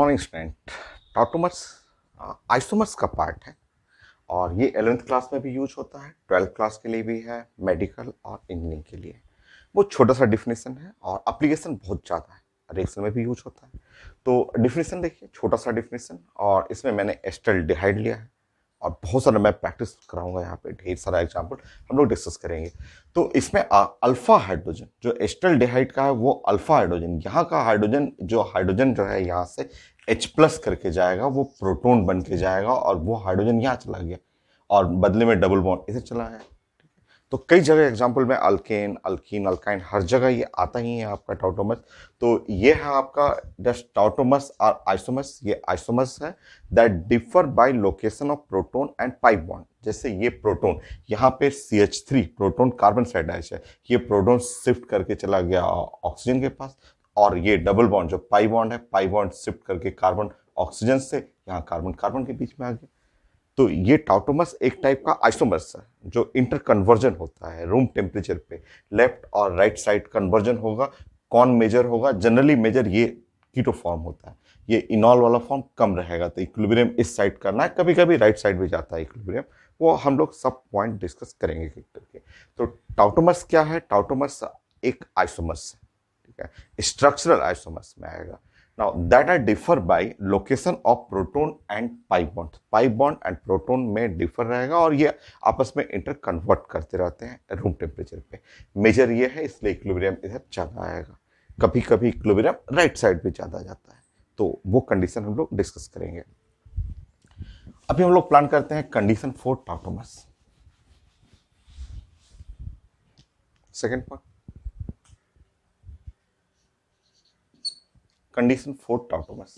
Morning student. Tautomers isomers का part है और ये 11th क्लास में भी यूज होता है, 12th क्लास के लिए भी है, मेडिकल और इंजीनियरिंग के लिए। वो छोटा सा डिफिनेशन है और एप्लीकेशन बहुत ज़्यादा है और एक्सेल में भी यूज होता है। तो डिफिनेशन देखिए, छोटा सा डिफिनेशन, और इसमें मैंने एस्टल्डिहाइड लिया है और बहुत सारा मैं प्रैक्टिस कराऊंगा। यहाँ पे ढेर सारा एग्जाम्पल हम लोग डिस्कस करेंगे। तो इसमें अल्फा हाइड्रोजन जो एस्टल्डिहाइड का है वो अल्फा हाइड्रोजन, यहाँ का हाइड्रोजन जो है यहाँ से H प्लस करके जाएगा, वो प्रोटोन बन के जाएगा और वो हाइड्रोजन यहाँ चला गया और बदले में डबल बॉन्ड इधर चला है। तो कई जगह एग्जाम्पल में अल्केन, अल्कीन, अल्काइन, हर जगह ये आता ही है आपका टाउटोमर्स। तो ये है आपका जस्ट टाउटोमर्स और आइसोमर्स। ये आइसोमर्स है that differ by location of proton and pi bond. जैसे ये प्रोटोन, यहाँ पे CH3 प्रोटोन कार्बन साइड है, ये प्रोटोन शिफ्ट करके चला गया ऑक्सीजन के पास, और ये डबल बॉन्ड जो पाई बॉन्ड है, पाई बॉन्ड शिफ्ट करके कार्बन ऑक्सीजन से यहाँ कार्बन कार्बन के बीच में आ गया। तो ये टाउटोमर्स एक टाइप का आइसोमर्स है जो इंटर कन्वर्जन होता है रूम टेम्परेचर पे। लेफ्ट और राइट साइड कन्वर्जन होगा। कौन मेजर होगा? जनरली मेजर ये कीटो फॉर्म होता है, ये इनॉल वाला फॉर्म कम रहेगा, तो इक्विलिब्रियम इस साइड करना है, कभी कभी राइट साइड भी जाता है इक्विलिब्रियम। वो हम लोग सब पॉइंट डिस्कस करेंगे करके। तो टाउटोमर्स क्या है? टाउटोमर्स एक आइसोमर्स है, ठीक है, स्ट्रक्चरल आइसोमर्स में आएगा। Now that are differ by location of proton and pi bond. Pi bond and proton में डिफर रहेगा और ये आपस में इंटर कन्वर्ट करते रहते हैं रूम टेम्परेचर पे। मेजर ये है, इसलिए इक्विलिब्रियम इधर ज्यादा आएगा। कभी कभी इक्विलिब्रियम राइट साइड पे ज्यादा जाता है, तो वो कंडीशन हम लोग डिस्कस करेंगे। अभी हम लोग प्लान करते हैं condition for tautomers. Second part, condition for tautomers.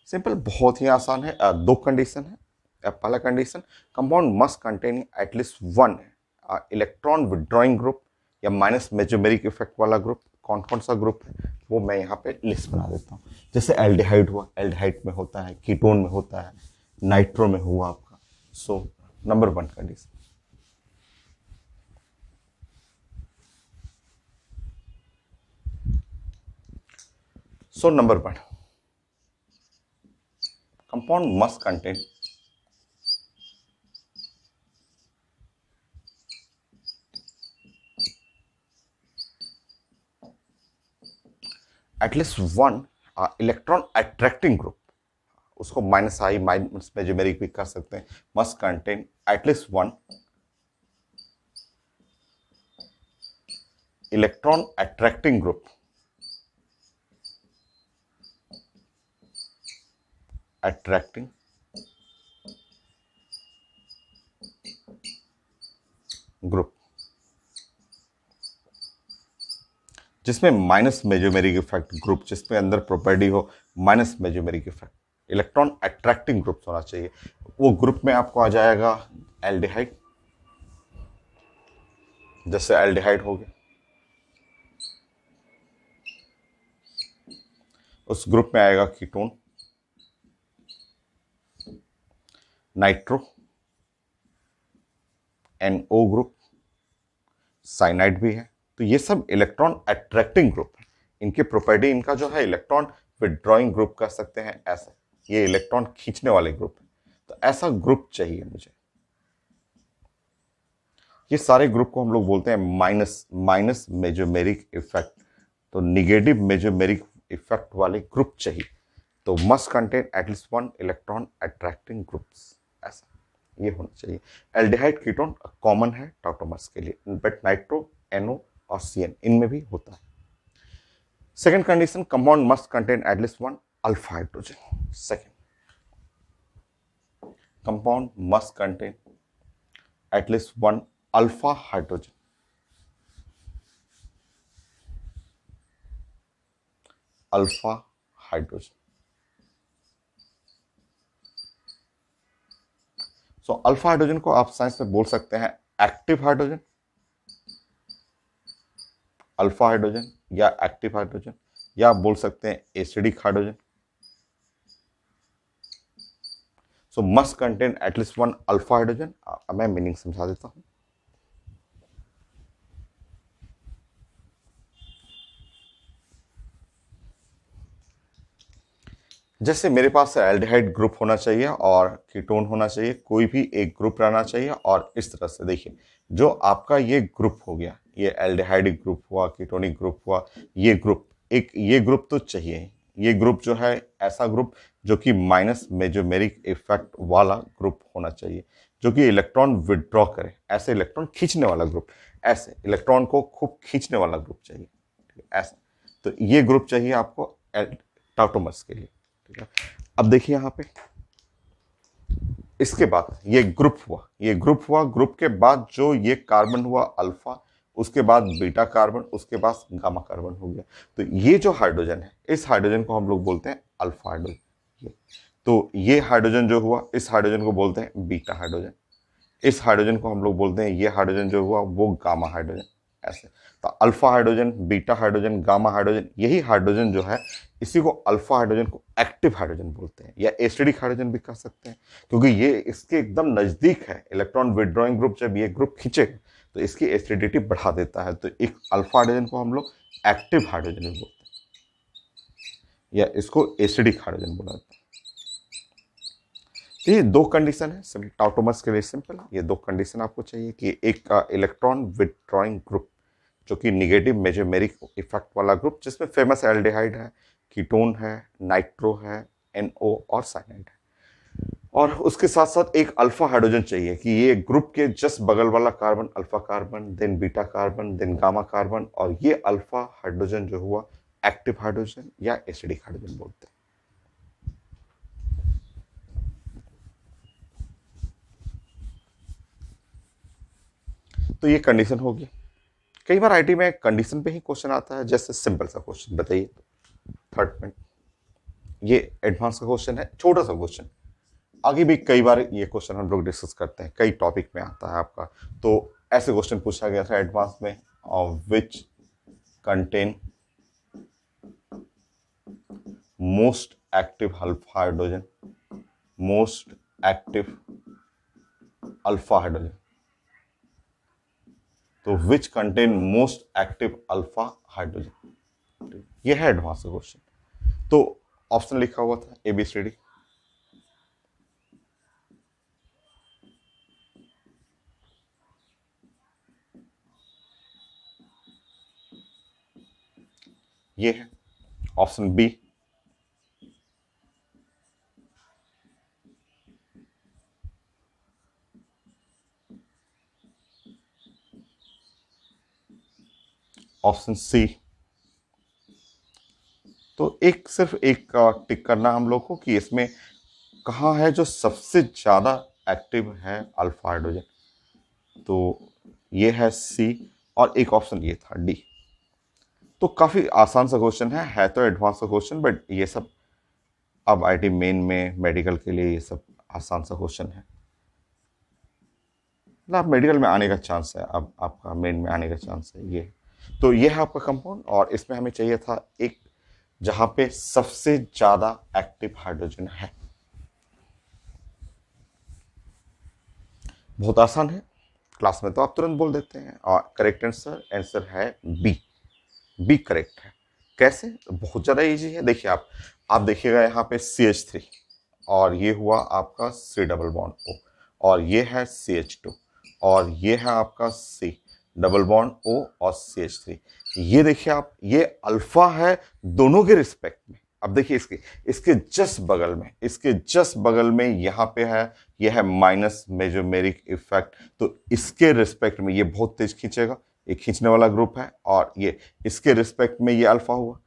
Simple, बहुत ही आसान है। दो कंडीशन है। पहला condition, compound must contain at least one electron withdrawing group या माइनस मेजोमेरिक इफेक्ट वाला ग्रुप। कौन कौन सा ग्रुप है वो मैं यहाँ पे लिस्ट बना देता हूँ। जैसे एल्डिहाइड हुआ, एल्डिहाइड में होता है, कीटोन में होता है, नाइट्रो में हुआ आपका। So number one condition. So number one, compound must contain at least one electron attracting group. उसको माइनस आई माइनस मेजोमेरिक भी कर सकते हैं। Must contain at least one electron attracting group, attracting group, जिसमें माइनस मेजोमेरिक इफेक्ट ग्रुप, जिसमें अंदर property हो minus mesomeric effect, electron attracting group होना चाहिए। वो ग्रुप में आपको आ जाएगा एल्डिहाइड, जैसे एल्डिहाइड हो गया। उस ग्रुप में आएगा ketone, nitro, NO group, cyanide भी है। तो ये सब इलेक्ट्रॉन अट्रैक्टिंग ग्रुप है। इनकी प्रॉपर्टी, इनका जो है इलेक्ट्रॉन विड्रॉइंग ग्रुप कर सकते हैं ऐसा, ये इलेक्ट्रॉन खींचने वाले ग्रुप है। तो ऐसा ग्रुप चाहिए मुझे। ये सारे ग्रुप को हम लोग बोलते हैं माइनस मेजोमेरिक इफेक्ट। तो निगेटिव मेजोमेरिक इफेक्ट वाले ग्रुप चाहिए। तो must contain at least one electron attracting groups, ऐसा ये होना चाहिए। एल्डिहाइड कीटोन कॉमन है टाउटोमर्स के लिए, बट नाइट्रो, NO और CN इनमें भी होता है। Second condition, compound must contain at least one alpha hydrogen. Second, compound must contain at least one alpha hydrogen. Alpha hydrogen. सो अल्फा हाइड्रोजन को आप साइंस में बोल सकते हैं एक्टिव हाइड्रोजन, अल्फा हाइड्रोजन या एक्टिव हाइड्रोजन, या आप बोल सकते हैं एसिडिक हाइड्रोजन। सो must contain at least one alpha hydrogen. मैं मीनिंग समझा देता हूं। जैसे मेरे पास एल्डिहाइड ग्रुप होना चाहिए और कीटोन होना चाहिए, कोई भी एक ग्रुप रहना चाहिए, और इस तरह से देखिए जो आपका ये ग्रुप हो गया, ये एल्डिहाइडिक ग्रुप हुआ, कीटोनिक ग्रुप हुआ, ये ग्रुप, एक ये ग्रुप तो चाहिए ही। ये ग्रुप जो है ऐसा ग्रुप जो कि माइनस मेजोमेरिक इफेक्ट वाला ग्रुप होना चाहिए, जो कि इलेक्ट्रॉन विड्रॉ करे, ऐसे इलेक्ट्रॉन खींचने वाला ग्रुप, ऐसे इलेक्ट्रॉन को खूब खींचने वाला ग्रुप चाहिए, ऐसा। तो ये ग्रुप चाहिए आपको टाउटोमर्स के लिए, ठीक है। अब देखिए यहां पे इसके बाद ये ग्रुप हुआ, ये ग्रुप हुआ, ग्रुप के बाद जो ये कार्बन हुआ अल्फा, उसके बाद बीटा कार्बन, उसके बाद गामा कार्बन हो गया। तो ये जो हाइड्रोजन है, इस हाइड्रोजन को हम लोग बोलते हैं अल्फा हाइड्रोजन। तो ये हाइड्रोजन जो हुआ, इस हाइड्रोजन को बोलते हैं बीटा हाइड्रोजन। इस हाइड्रोजन को हम लोग बोलते हैं, ये हाइड्रोजन जो हुआ वो गामा हाइड्रोजन, ऐसे। तो alpha hydrogen, beta hydrogen, gamma hydrogen, यही हाइड्रोजन जो है, इसी को अल्फा हाइड्रोजन को एक्टिव हाइड्रोजन बोलते हैं, या एसिडिक हाइड्रोजन भी कह सकते हैं, क्योंकि ये इसके एकदम नजदीक है। इलेक्ट्रॉन विड्रॉइंग ग्रुप जब ये ग्रुप खींचेगा तो इसकी एसिडिटी बढ़ा देता है। तो एक अल्फा हाइड्रोजन को हम लोग एक्टिव हाइड्रोजन भी बोलते हैं, या इसको एसिडिक हाइड्रोजन बोला जाता है। ये दो कंडीशन है टाउटोमर्स के लिए, सिंपल। ये दो कंडीशन आपको चाहिए कि एक इलेक्ट्रॉन विड्रॉइंग ग्रुप जो कि निगेटिव मेजोमेरिक इफेक्ट वाला ग्रुप, जिसमें फेमस एल्डिहाइड है, कीटोन है, नाइट्रो है, NO और साइनाइड है। और उसके साथ साथ एक अल्फा हाइड्रोजन चाहिए कि ये ग्रुप के जस्ट बगल वाला carbon alpha carbon, then beta carbon, then gamma carbon, और ये अल्फा हाइड्रोजन जो हुआ एक्टिव हाइड्रोजन या एसिडिक हाइड्रोजन बोलते हैं। तो ये कंडीशन होगी। कई बार आईटी में कंडीशन पे ही क्वेश्चन आता है, जैसे सिंपल सा क्वेश्चन बताइए, थर्ड पॉइंट, ये एडवांस का क्वेश्चन है, छोटा सा क्वेश्चन। आगे भी कई बार ये क्वेश्चन हम लोग डिस्कस करते हैं, कई टॉपिक में आता है आपका। तो ऐसे क्वेश्चन पूछा गया था एडवांस में, which contain most active alpha hydrogen, most active alpha hydrogen. तो which contain most active alpha hydrogen, ये है एडवांस का क्वेश्चन। तो ऑप्शन लिखा हुआ था ABCD। ये है ऑप्शन B, ऑप्शन C। तो एक सिर्फ एक टिक करना हम लोग को कि इसमें कहाँ है जो सबसे ज्यादा एक्टिव है अल्फा हाइड्रोजन। तो ये है C, और एक ऑप्शन ये था D। तो काफी आसान सा क्वेश्चन है तो एडवांस का क्वेश्चन, बट ये सब अब आईटी मेन में मेडिकल के लिए ये सब आसान सा क्वेश्चन है। ना आप मेडिकल में आने का चांस है, अब आपका मेन में आने का चांस है ये। तो ये है आपका कंपाउंड, और इसमें हमें चाहिए था एक जहां पे सबसे ज्यादा एक्टिव हाइड्रोजन है। बहुत आसान है, क्लास में तो आप तुरंत बोल देते हैं। और करेक्ट आंसर है बी। बी करेक्ट है। कैसे? बहुत ज्यादा इजी है। देखिए आप देखिएगा यहाँ पे CH3, और ये हुआ आपका C डबल बॉन्ड O, और ये है CH2, और ये है आपका C डबल बॉन्ड O और CH3। ये देखिए आप, ये अल्फा है दोनों के रिस्पेक्ट में। अब देखिए इसके जस्ट बगल में, इसके जस्ट बगल में यहाँ पे है, ये है माइनस मेजोमेरिक इफेक्ट। तो इसके रिस्पेक्ट में ये बहुत तेज खींचेगा, ये खींचने वाला ग्रुप है, और ये इसके रिस्पेक्ट में ये अल्फा हुआ।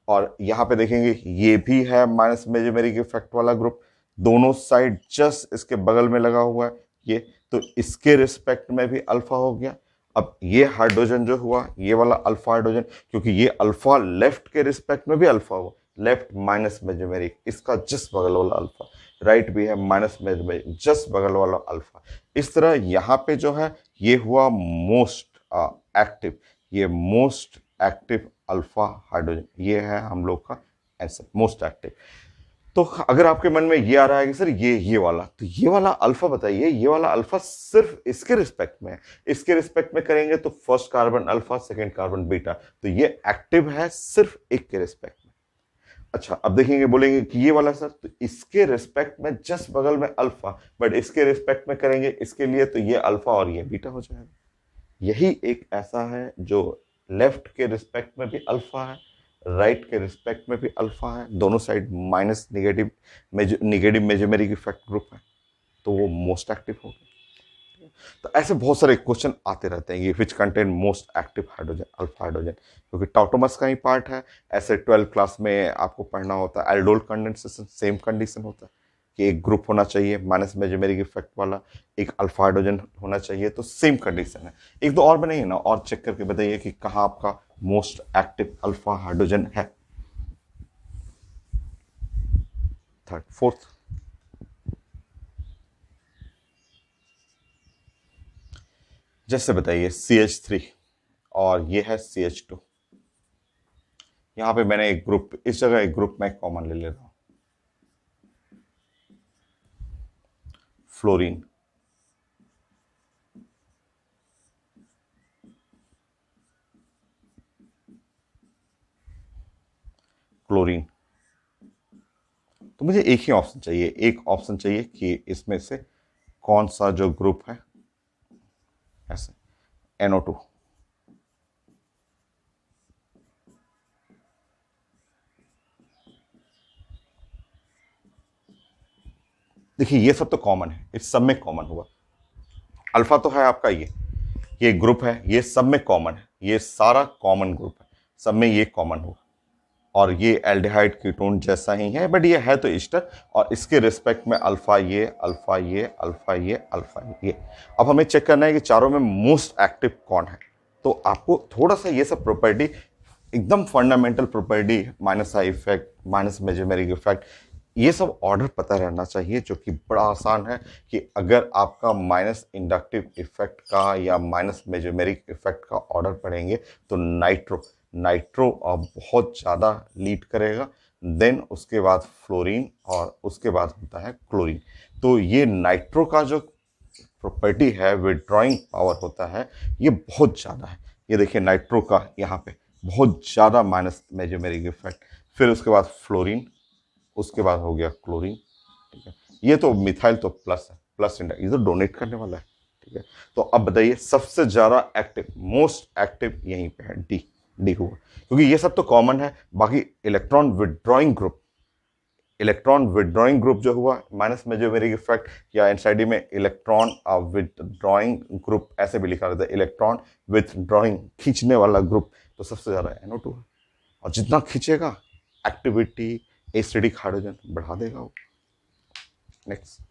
और यहाँ पे देखेंगे ये भी है माइनस मेजोमेरिक इफेक्ट वाला ग्रुप, दोनों साइड जस्ट इसके बगल में लगा हुआ है ये। तो इसके रिस्पेक्ट में भी अल्फा हो गया। अब ये हाइड्रोजन जो हुआ, ये वाला अल्फा हाइड्रोजन, क्योंकि ये अल्फा लेफ्ट के रिस्पेक्ट में भी अल्फा हुआ, लेफ्ट माइनस मेजोमेरिक, इसका जस्ट बगल वाला अल्फा, राइट भी है माइनस मेजोमेरिक, जस्ट बगल वाला अल्फा। इस तरह यहाँ पे जो है ये हुआ मोस्ट एक्टिव, ये मोस्ट एक्टिव अल्फा हाइड्रोजन, ये है हम लोग का आंसर, मोस्ट एक्टिव। तो अगर आपके मन में ये आ रहा है कि सर ये वाला, तो ये वाला अल्फा बताइए, ये वाला अल्फा सिर्फ इसके रिस्पेक्ट में है, इसके रिस्पेक्ट में करेंगे तो first carbon alpha, second carbon beta, तो ये एक्टिव है सिर्फ एक के रिस्पेक्ट में। अच्छा, अब देखेंगे, बोलेंगे कि ये वाला सर, तो इसके रिस्पेक्ट में जस्ट बगल में अल्फा, बट इसके रिस्पेक्ट में करेंगे इसके लिए तो ये अल्फा और ये बीटा हो जाएगा। यही एक ऐसा है जो लेफ्ट के रिस्पेक्ट में भी अल्फा है, राइट के रिस्पेक्ट में भी अल्फा है, दोनों side minus negative mesomeric effect group है, तो वो मोस्ट एक्टिव हो गया। तो ऐसे बहुत सारे क्वेश्चन आते रहते हैं, ये विच contain most active hydrogen, alpha hydrogen, क्योंकि टॉटोमस का ही पार्ट है। ऐसे 12 क्लास में आपको पढ़ना होता है एल्डोल कंडेंसेशन, सेम कंडीशन होता है कि एक ग्रुप होना चाहिए माइनस मेजोमेरिक इफेक्ट वाला, एक अल्फा हाइड्रोजन होना चाहिए, तो सेम कंडीशन है। एक दो और बनाइए ना, और चेक करके बताइए कि कहाँ आपका मोस्ट एक्टिव अल्फा हाइड्रोजन है। थर्ड, फोर्थ, जैसे बताइए CH3 और ये है CH2। यहां पे मैंने एक ग्रुप, इस जगह एक ग्रुप मैं कॉमन ले ले रहा हूं, फ्लोरीन, क्लोरीन। तो मुझे एक ही ऑप्शन चाहिए, एक ऑप्शन चाहिए कि इसमें से कौन सा जो ग्रुप है, ऐसे NO2, देखिए ये सब तो कॉमन है, इस सब में कॉमन हुआ। अल्फा तो है आपका, ये ग्रुप है, ये सब में कॉमन है, ये सारा कॉमन ग्रुप है, सब में ये कॉमन हुआ। और ये एल्डिहाइड कीटोन जैसा ही है, बट ये है तो ईस्टर, और इसके रिस्पेक्ट में अल्फा ये, अल्फा ये, अल्फा ये, अल्फा ये। अब हमें चेक करना है कि चारों में मोस्ट एक्टिव कौन है। तो आपको थोड़ा सा ये सब प्रॉपर्टी, एकदम fundamental property, minus I effect, minus mesomeric effect, ये सब ऑर्डर पता रहना चाहिए, जो कि बड़ा आसान है कि अगर आपका माइनस इंडक्टिव इफेक्ट का या माइनस मेजोमेरिक इफेक्ट का ऑर्डर पढ़ेंगे तो नाइट्रो बहुत ज़्यादा लीड करेगा, देन उसके बाद फ्लोरीन, और उसके बाद होता है क्लोरीन। तो ये नाइट्रो का जो प्रॉपर्टी है, विड्रॉइंग पावर होता है, ये बहुत ज़्यादा है। ये देखिए नाइट्रो का यहाँ पे बहुत ज़्यादा माइनस मेजोमेरिक इफेक्ट, फिर उसके बाद फ्लोरीन, उसके बाद हो गया क्लोरीन, ठीक है। ये तो मिथाइल तो प्लस है, प्लस इंडेक्स, ये तो डोनेट करने वाला है, ठीक है। तो अब बताइए सबसे ज़्यादा एक्टिव, मोस्ट एक्टिव यहीं पे है, डी हुआ, क्योंकि ये सब तो कॉमन है। बाकी इलेक्ट्रॉन विड्रॉइंग ग्रुप जो हुआ, माइनस मेजोमेरिक इफेक्ट, या एनसाइडी में इलेक्ट्रॉन विदड्रॉइंग ग्रुप ऐसे भी लिखा रहता है, इलेक्ट्रॉन विदड्रॉइंग, खींचने वाला ग्रुप, तो सबसे ज़्यादा NO2 है। और जितना खींचेगा एक्टिविटी, एसिडिक हाइड्रोजन बढ़ा देगा वो। नेक्स्ट,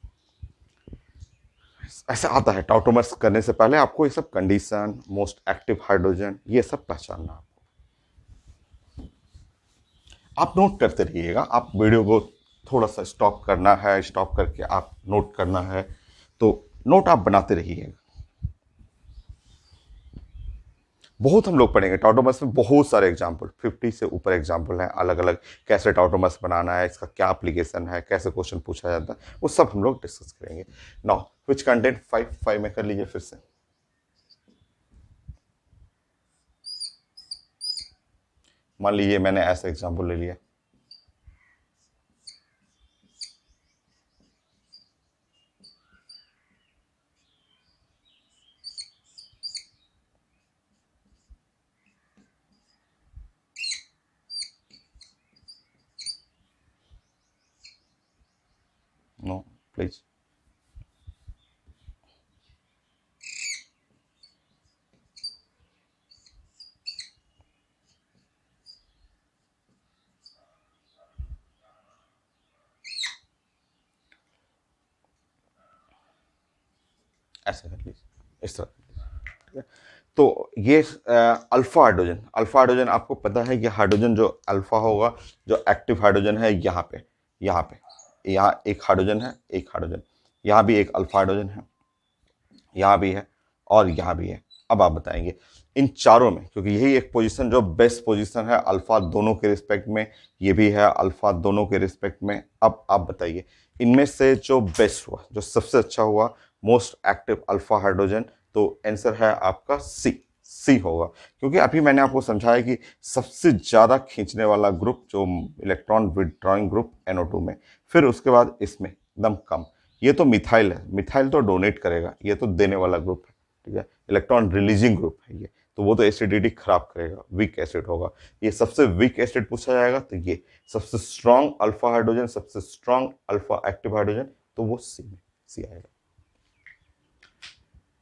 ऐसा आता है टॉटोमर्स करने से पहले आपको ये सब कंडीशन, मोस्ट एक्टिव हाइड्रोजन, ये सब पहचानना आपको। आप नोट करते रहिएगा, आप वीडियो को थोड़ा सा स्टॉप करना है, स्टॉप करके आप नोट करना है, तो नोट आप बनाते रहिएगा। बहुत हम लोग पढ़ेंगे टॉटोमस में, बहुत सारे एग्जाम्पल, 50 से ऊपर एग्जाम्पल हैं अलग अलग, कैसे टॉटोमस बनाना है, इसका क्या एप्लीकेशन है, कैसे क्वेश्चन पूछा जाता है, वो सब हम लोग डिस्कस करेंगे। नाउ विच कंटेंट 5 में कर लीजिए फिर से। मान लीजिए मैंने ऐसा एग्जाम्पल ले लिया, नो प्लीज, ऐसे कर लीजिए, इस तरह, ठीक है। तो ये अल्फा हाइड्रोजन आपको पता है कि हाइड्रोजन जो अल्फा होगा, जो एक्टिव हाइड्रोजन है यहाँ एक हाइड्रोजन है, एक हाइड्रोजन, यहाँ भी एक अल्फा हाइड्रोजन है, यहाँ भी है, और यहाँ भी है। अब आप बताएंगे इन चारों में, क्योंकि यही एक पोजीशन जो बेस्ट पोजीशन है अल्फा दोनों के रिस्पेक्ट में, ये भी है अल्फा दोनों के रिस्पेक्ट में। अब आप बताइए इनमें से जो बेस्ट हुआ, जो सबसे अच्छा हुआ, मोस्ट एक्टिव अल्फा हाइड्रोजन, तो आंसर है आपका सी, सी होगा। क्योंकि अभी मैंने आपको समझाया कि सबसे ज़्यादा खींचने वाला ग्रुप जो इलेक्ट्रॉन विड्रॉइंग ग्रुप NO2 में, फिर उसके बाद इसमें एकदम कम। ये तो मिथाइल है, मिथाइल तो डोनेट करेगा, ये तो देने वाला ग्रुप है, ठीक है, इलेक्ट्रॉन रिलीजिंग ग्रुप है ये, तो वो तो एसिडिटी खराब करेगा, वीक एसिड होगा। ये सबसे वीक एसिड पूछा जाएगा तो ये सबसे स्ट्रॉन्ग अल्फा हाइड्रोजन, सबसे स्ट्रॉन्ग अल्फा एक्टिव हाइड्रोजन, तो वो सी में, सी आएगा।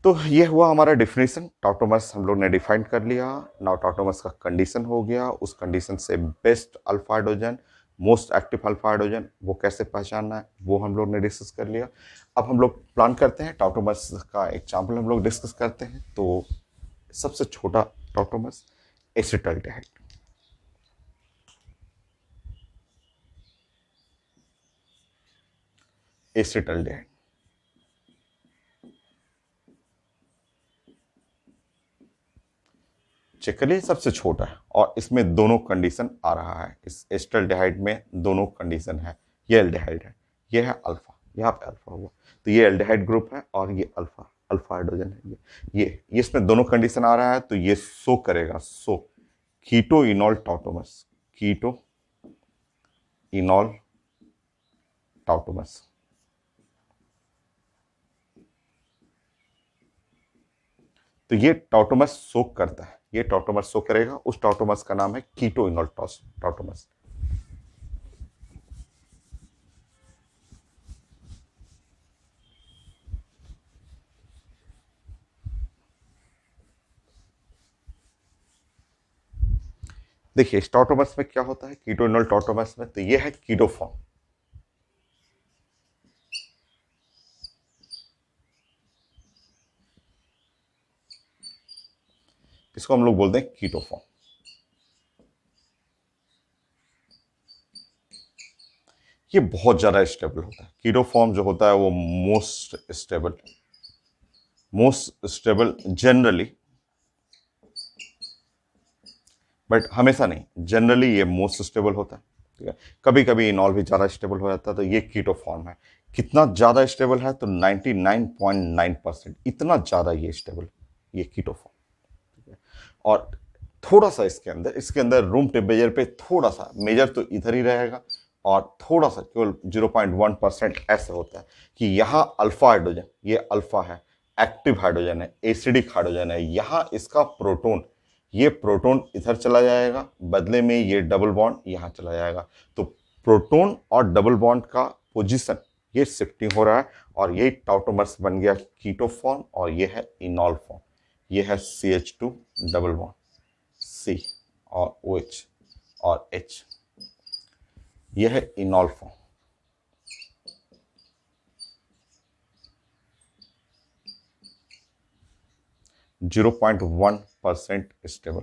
तो ये हुआ हमारा डिफिनेशन, टॉटोमर्स हम लोग ने डिफाइन कर लिया। नाउ टॉटोमर्स का कंडीशन हो गया, उस कंडीशन से best alpha hydrogen, most active alpha hydrogen, वो कैसे पहचानना है वो हम लोग ने डिस्कस कर लिया। अब हम लोग प्लान करते हैं टॉटोमर्स का एग्जाम्पल हम लोग डिस्कस करते हैं। तो सबसे छोटा टॉटोमर्स एसिटाल्डिहाइड, एसिटाल्डिहाइड चेक करिए, सबसे छोटा है और इसमें दोनों कंडीशन आ रहा है। इस एसिटाल्डिहाइड में दोनों कंडीशन है, ये एल्डिहाइड है, ये है अल्फा, यहाँ पे अल्फा हुआ, तो ये एल्डिहाइड ग्रुप है और ये अल्फा, अल्फा हाइड्रोजन है। ये इसमें दोनों कंडीशन आ रहा है, तो ये सो करेगा, सो कीटो इनॉल टॉटोमर्स, कीटो इनॉल टॉटोमर्स। तो ये टॉटोमर्स सोक करता है, ये टॉटोमर्स सोक करेगा, उस टॉटोमर्स का नाम है कीटो इनॉल टॉटोमर्स। देखिए इस टॉटोमर्स में क्या होता है, कीटो इनॉल टॉटोमर्स में, तो ये है कीटो फॉर्म, इसको हम लोग बोलते हैं कीटो फॉर्म। ये बहुत ज्यादा स्टेबल होता है, कीटो फॉर्म जो होता है वो मोस्ट स्टेबल जनरली, बट हमेशा नहीं, जनरली ये मोस्ट स्टेबल होता है, ठीक है। कभी कभी इनॉल भी ज़्यादा स्टेबल हो जाता है, तो ये कीटो फॉर्म है। कितना ज़्यादा स्टेबल है, तो 99.9%, इतना ज़्यादा ये स्टेबल, ये कीटो फॉर्म, ठीक है। और थोड़ा सा इसके अंदर रूम टेम्परेचर पे थोड़ा सा मेजर तो इधर ही रहेगा, और थोड़ा सा केवल 0.1% ऐसे होता है कि यहाँ अल्फा हाइड्रोजन, ये अल्फा है, एक्टिव हाइड्रोजन है, एसिडिक हाइड्रोजन है, यहाँ इसका प्रोटोन, ये प्रोटोन इधर चला जाएगा, बदले में ये डबल बॉन्ड यहाँ चला जाएगा। तो प्रोटोन और डबल बॉन्ड का पोजीशन ये शिफ्टिंग हो रहा है, और ये टॉटोमर्स बन गया कीटो फॉर्म, और ये है इनॉल फॉर्म, ये है CH2 डबल बॉन्ड, C और OH और H, ये है इनॉल फॉर्म। 0.1% स्टेबल।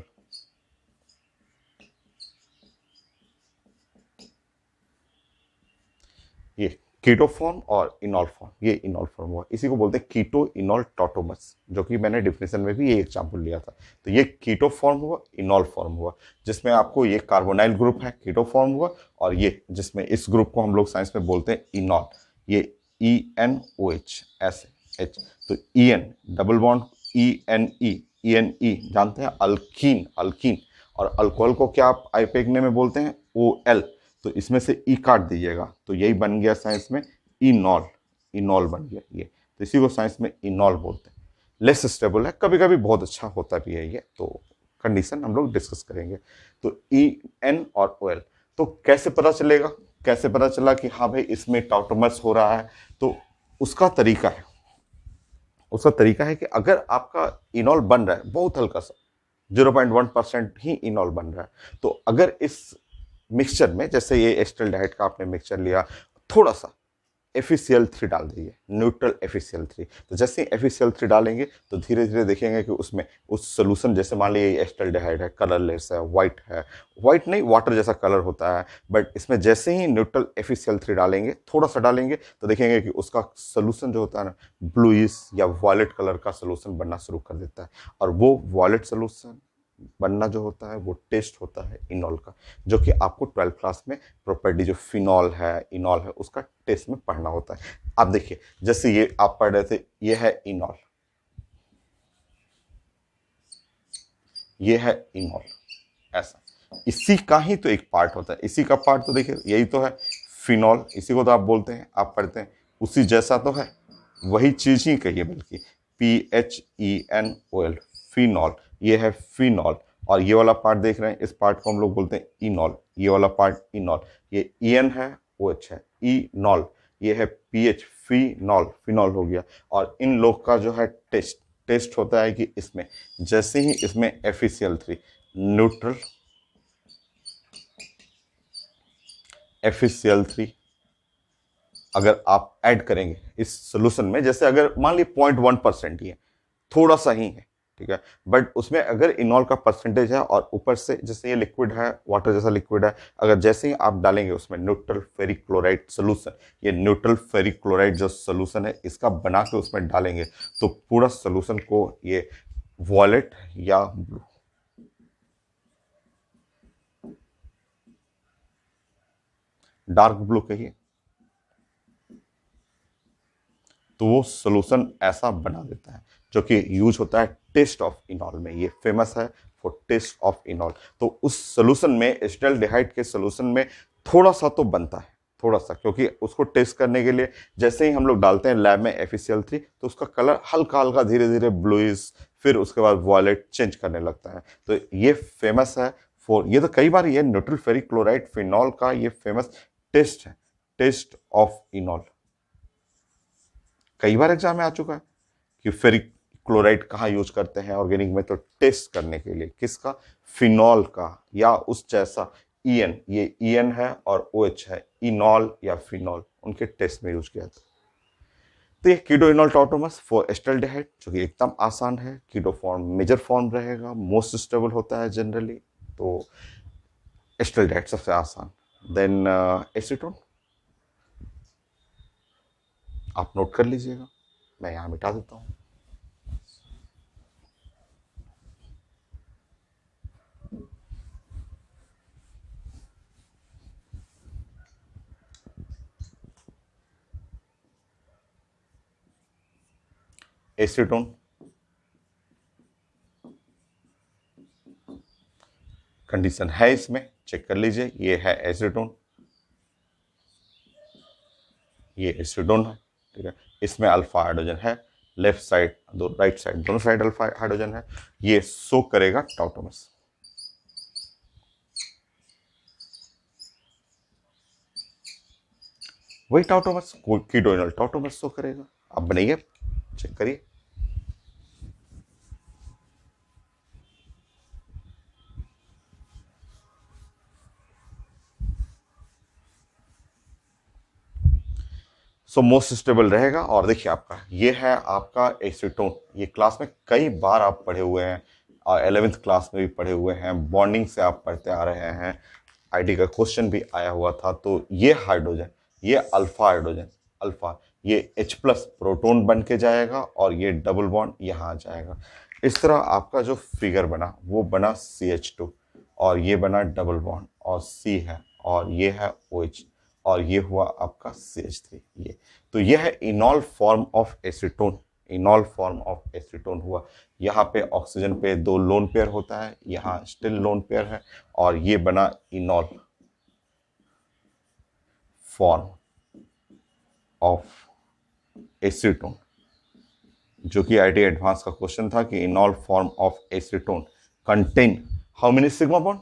ये कीटो फॉर्म और इनॉल फॉर्म, ये इनॉल फॉर्म हुआ, इसी को बोलते हैं कीटो इनॉल टॉटोमर्स, जो कि मैंने डिफिनेशन में भी ये एग्जांपल लिया था। तो ये कीटो फॉर्म हुआ, इनॉल फॉर्म हुआ, जिसमें आपको ये कार्बोनाइल ग्रुप है, कीटो फॉर्म हुआ, और ये जिसमें इस ग्रुप को हम लोग साइंस में बोलते हैं इनॉल, ये ENOH ऐसे H, तो EN डबल बॉन्ड ENE जानते हैं, अल्कीन, अल्कीन, और अल्कोहल को क्या आप आईपेगने में बोलते हैं, OL, तो इसमें से ई काट दीजिएगा, तो यही बन गया साइंस में इनॉल, इनॉल बन गया ये, तो इसी को साइंस में इनॉल बोलते हैं। लेस स्टेबल है, कभी कभी बहुत अच्छा होता भी है ये, तो कंडीशन हम लोग डिस्कस करेंगे। तो EN और OL, तो कैसे पता चलेगा, कैसे पता चला कि हाँ भाई इसमें टॉटोमर्स हो रहा है, तो उसका तरीका है कि अगर आपका इनॉल बन रहा है बहुत हल्का सा, 0.1% ही इनॉल बन रहा है, तो अगर इस मिक्सचर में, जैसे ये एसिटाल्डिहाइड का आपने मिक्सचर लिया, थोड़ा सा FeCl3 डाल दीजिए, न्यूट्रल FeCl3। तो जैसे ही FeCl3 डालेंगे तो धीरे धीरे देखेंगे कि उसमें उस सोल्यूशन, जैसे मान लीजिए एस्टल्डिहाइड है, कलरलेस है, वाइट नहीं वाटर जैसा कलर होता है, बट इसमें जैसे ही न्यूट्रल FeCl3 डालेंगे, थोड़ा सा डालेंगे, तो देखेंगे कि उसका सोल्यूशन जो होता है ना, ब्लूइश या वॉयलेट कलर का सोल्यूशन बनना शुरू कर देता है। और वो वॉयलेट सोल्यूशन बनना जो होता है वो टेस्ट होता है इनॉल का, जो कि आपको 12th क्लास में प्रॉपर्टी जो फिनॉल है, इनॉल है, उसका टेस्ट में पढ़ना होता है। आप देखिए, जैसे ये आप पढ़ रहे थे, ये है इनॉल, ये है इनॉल, ऐसा। इसी का ही तो एक पार्ट होता है, इसी का पार्ट तो देखिए यही तो है फिनॉल, इसी को तो आप बोलते हैं, आप पढ़ते हैं, उसी जैसा तो है, वही चीज ही कहिए, बल्कि PHENOL, फिनॉल, ये है फिनॉल। और ये वाला पार्ट देख रहे हैं, इस पार्ट को हम लोग बोलते हैं इनॉल, ये वाला पार्ट इनॉल, ये EN है, OH है, इनॉल, ये है PH, फिनॉल, फिनॉल हो गया। और इन लोग का जो है टेस्ट होता है कि इसमें जैसे ही इसमें FeCl3 न्यूट्रल FeCl3 अगर आप ऐड करेंगे इस सोल्यूशन में, जैसे अगर मान ली 0.1% ही है, थोड़ा सा ही है, ठीक है, बट उसमें अगर इनॉल का परसेंटेज है और ऊपर से जैसे ये लिक्विड है, वाटर जैसा लिक्विड है, अगर जैसे ही आप डालेंगे उसमें न्यूट्रल फेरिक क्लोराइड सोल्यूशन, ये न्यूट्रल फेरिक क्लोराइड जो सोल्यूशन है इसका बना के उसमें डालेंगे, तो पूरा सोल्यूशन को ये वॉयलेट या ब्लू, डार्क ब्लू कहिए, तो वो सोल्यूशन ऐसा बना देता है, जो कि यूज होता है टेस्ट ऑफ इनॉल में। ये फेमस है फॉर टेस्ट ऑफ इनॉल। तो उस सोल्यूशन में, एसिटाल्डिहाइड के सोल्यूशन में थोड़ा सा तो बनता है, थोड़ा सा, क्योंकि उसको टेस्ट करने के लिए जैसे ही हम लोग डालते हैं लैब में FeCl3, तो उसका कलर हल्का हल्का धीरे धीरे ब्लूइश, फिर उसके बाद वॉयलेट चेंज करने लगता है। तो ये फेमस है फॉर, ये तो कई बार ये न्यूट्रल फेरिक क्लोराइड फिनॉल का ये फेमस टेस्ट है, टेस्ट ऑफ इनॉल। कई बार एग्जाम में आ चुका है कि फेरिक क्लोराइड कहाँ यूज करते हैं ऑर्गेनिक में, तो टेस्ट करने के लिए किसका, फिनॉल का, या उस जैसा EN, ये EN है और OH है, इनॉल या फिनॉल, उनके टेस्ट में यूज किया था। तो ये कीटो इनॉल टॉटोमस फॉर एस्टल्डिहाइड, जो कि एकदम आसान है, कीटो फॉर्म मेजर फॉर्म रहेगा, मोस्ट स्टेबल होता है जनरली, तो एस्टल्डिहाइड सबसे आसान। देन एसीटोन, आप नोट कर लीजिएगा, मैं यहाँ मिटा देता हूँ। एसीटोन, कंडीशन है इसमें, चेक कर लीजिए, ये है एसीटोन, ये एसीटोन है, ठीक है, इसमें अल्फा हाइड्रोजन है, लेफ्ट साइड दो, राइट साइड दोनों साइड अल्फा हाइड्रोजन है, ये शो करेगा टॉटोमस। वही टॉटोमस, कीटो इनॉल टॉटोमस शो करेगा। अब बनाइए, चेक करिए, सो मोस्ट स्टेबल रहेगा। और देखिए आपका ये है आपका एसीटोन, ये क्लास में कई बार आप पढ़े हुए हैं, और 11th क्लास में भी पढ़े हुए हैं, बॉन्डिंग से आप पढ़ते आ रहे हैं, आईडी का क्वेश्चन भी आया हुआ था। तो ये हाइड्रोजन, ये अल्फा हाइड्रोजन, अल्फा, ये H प्लस प्रोटोन बन के जाएगा और ये डबल बॉन्ड यहाँ आ जाएगा। इस तरह आपका जो फिगर बना वो बना CH2, और ये बना डबल बॉन्ड और C है, और ये है OH, और ये हुआ आपका CH3। ये तो ये है इनॉल form of acetone, इनॉल form of acetone हुआ। यहाँ पे ऑक्सीजन पे 2 लोन पेयर होता है, यहाँ स्टिल लोन पेयर है, और ये बना इनॉल फॉर्म ऑफ एसीटोन, जो कि आईटी एडवांस का क्वेश्चन था कि इनॉल form of acetone contain how many sigma bond.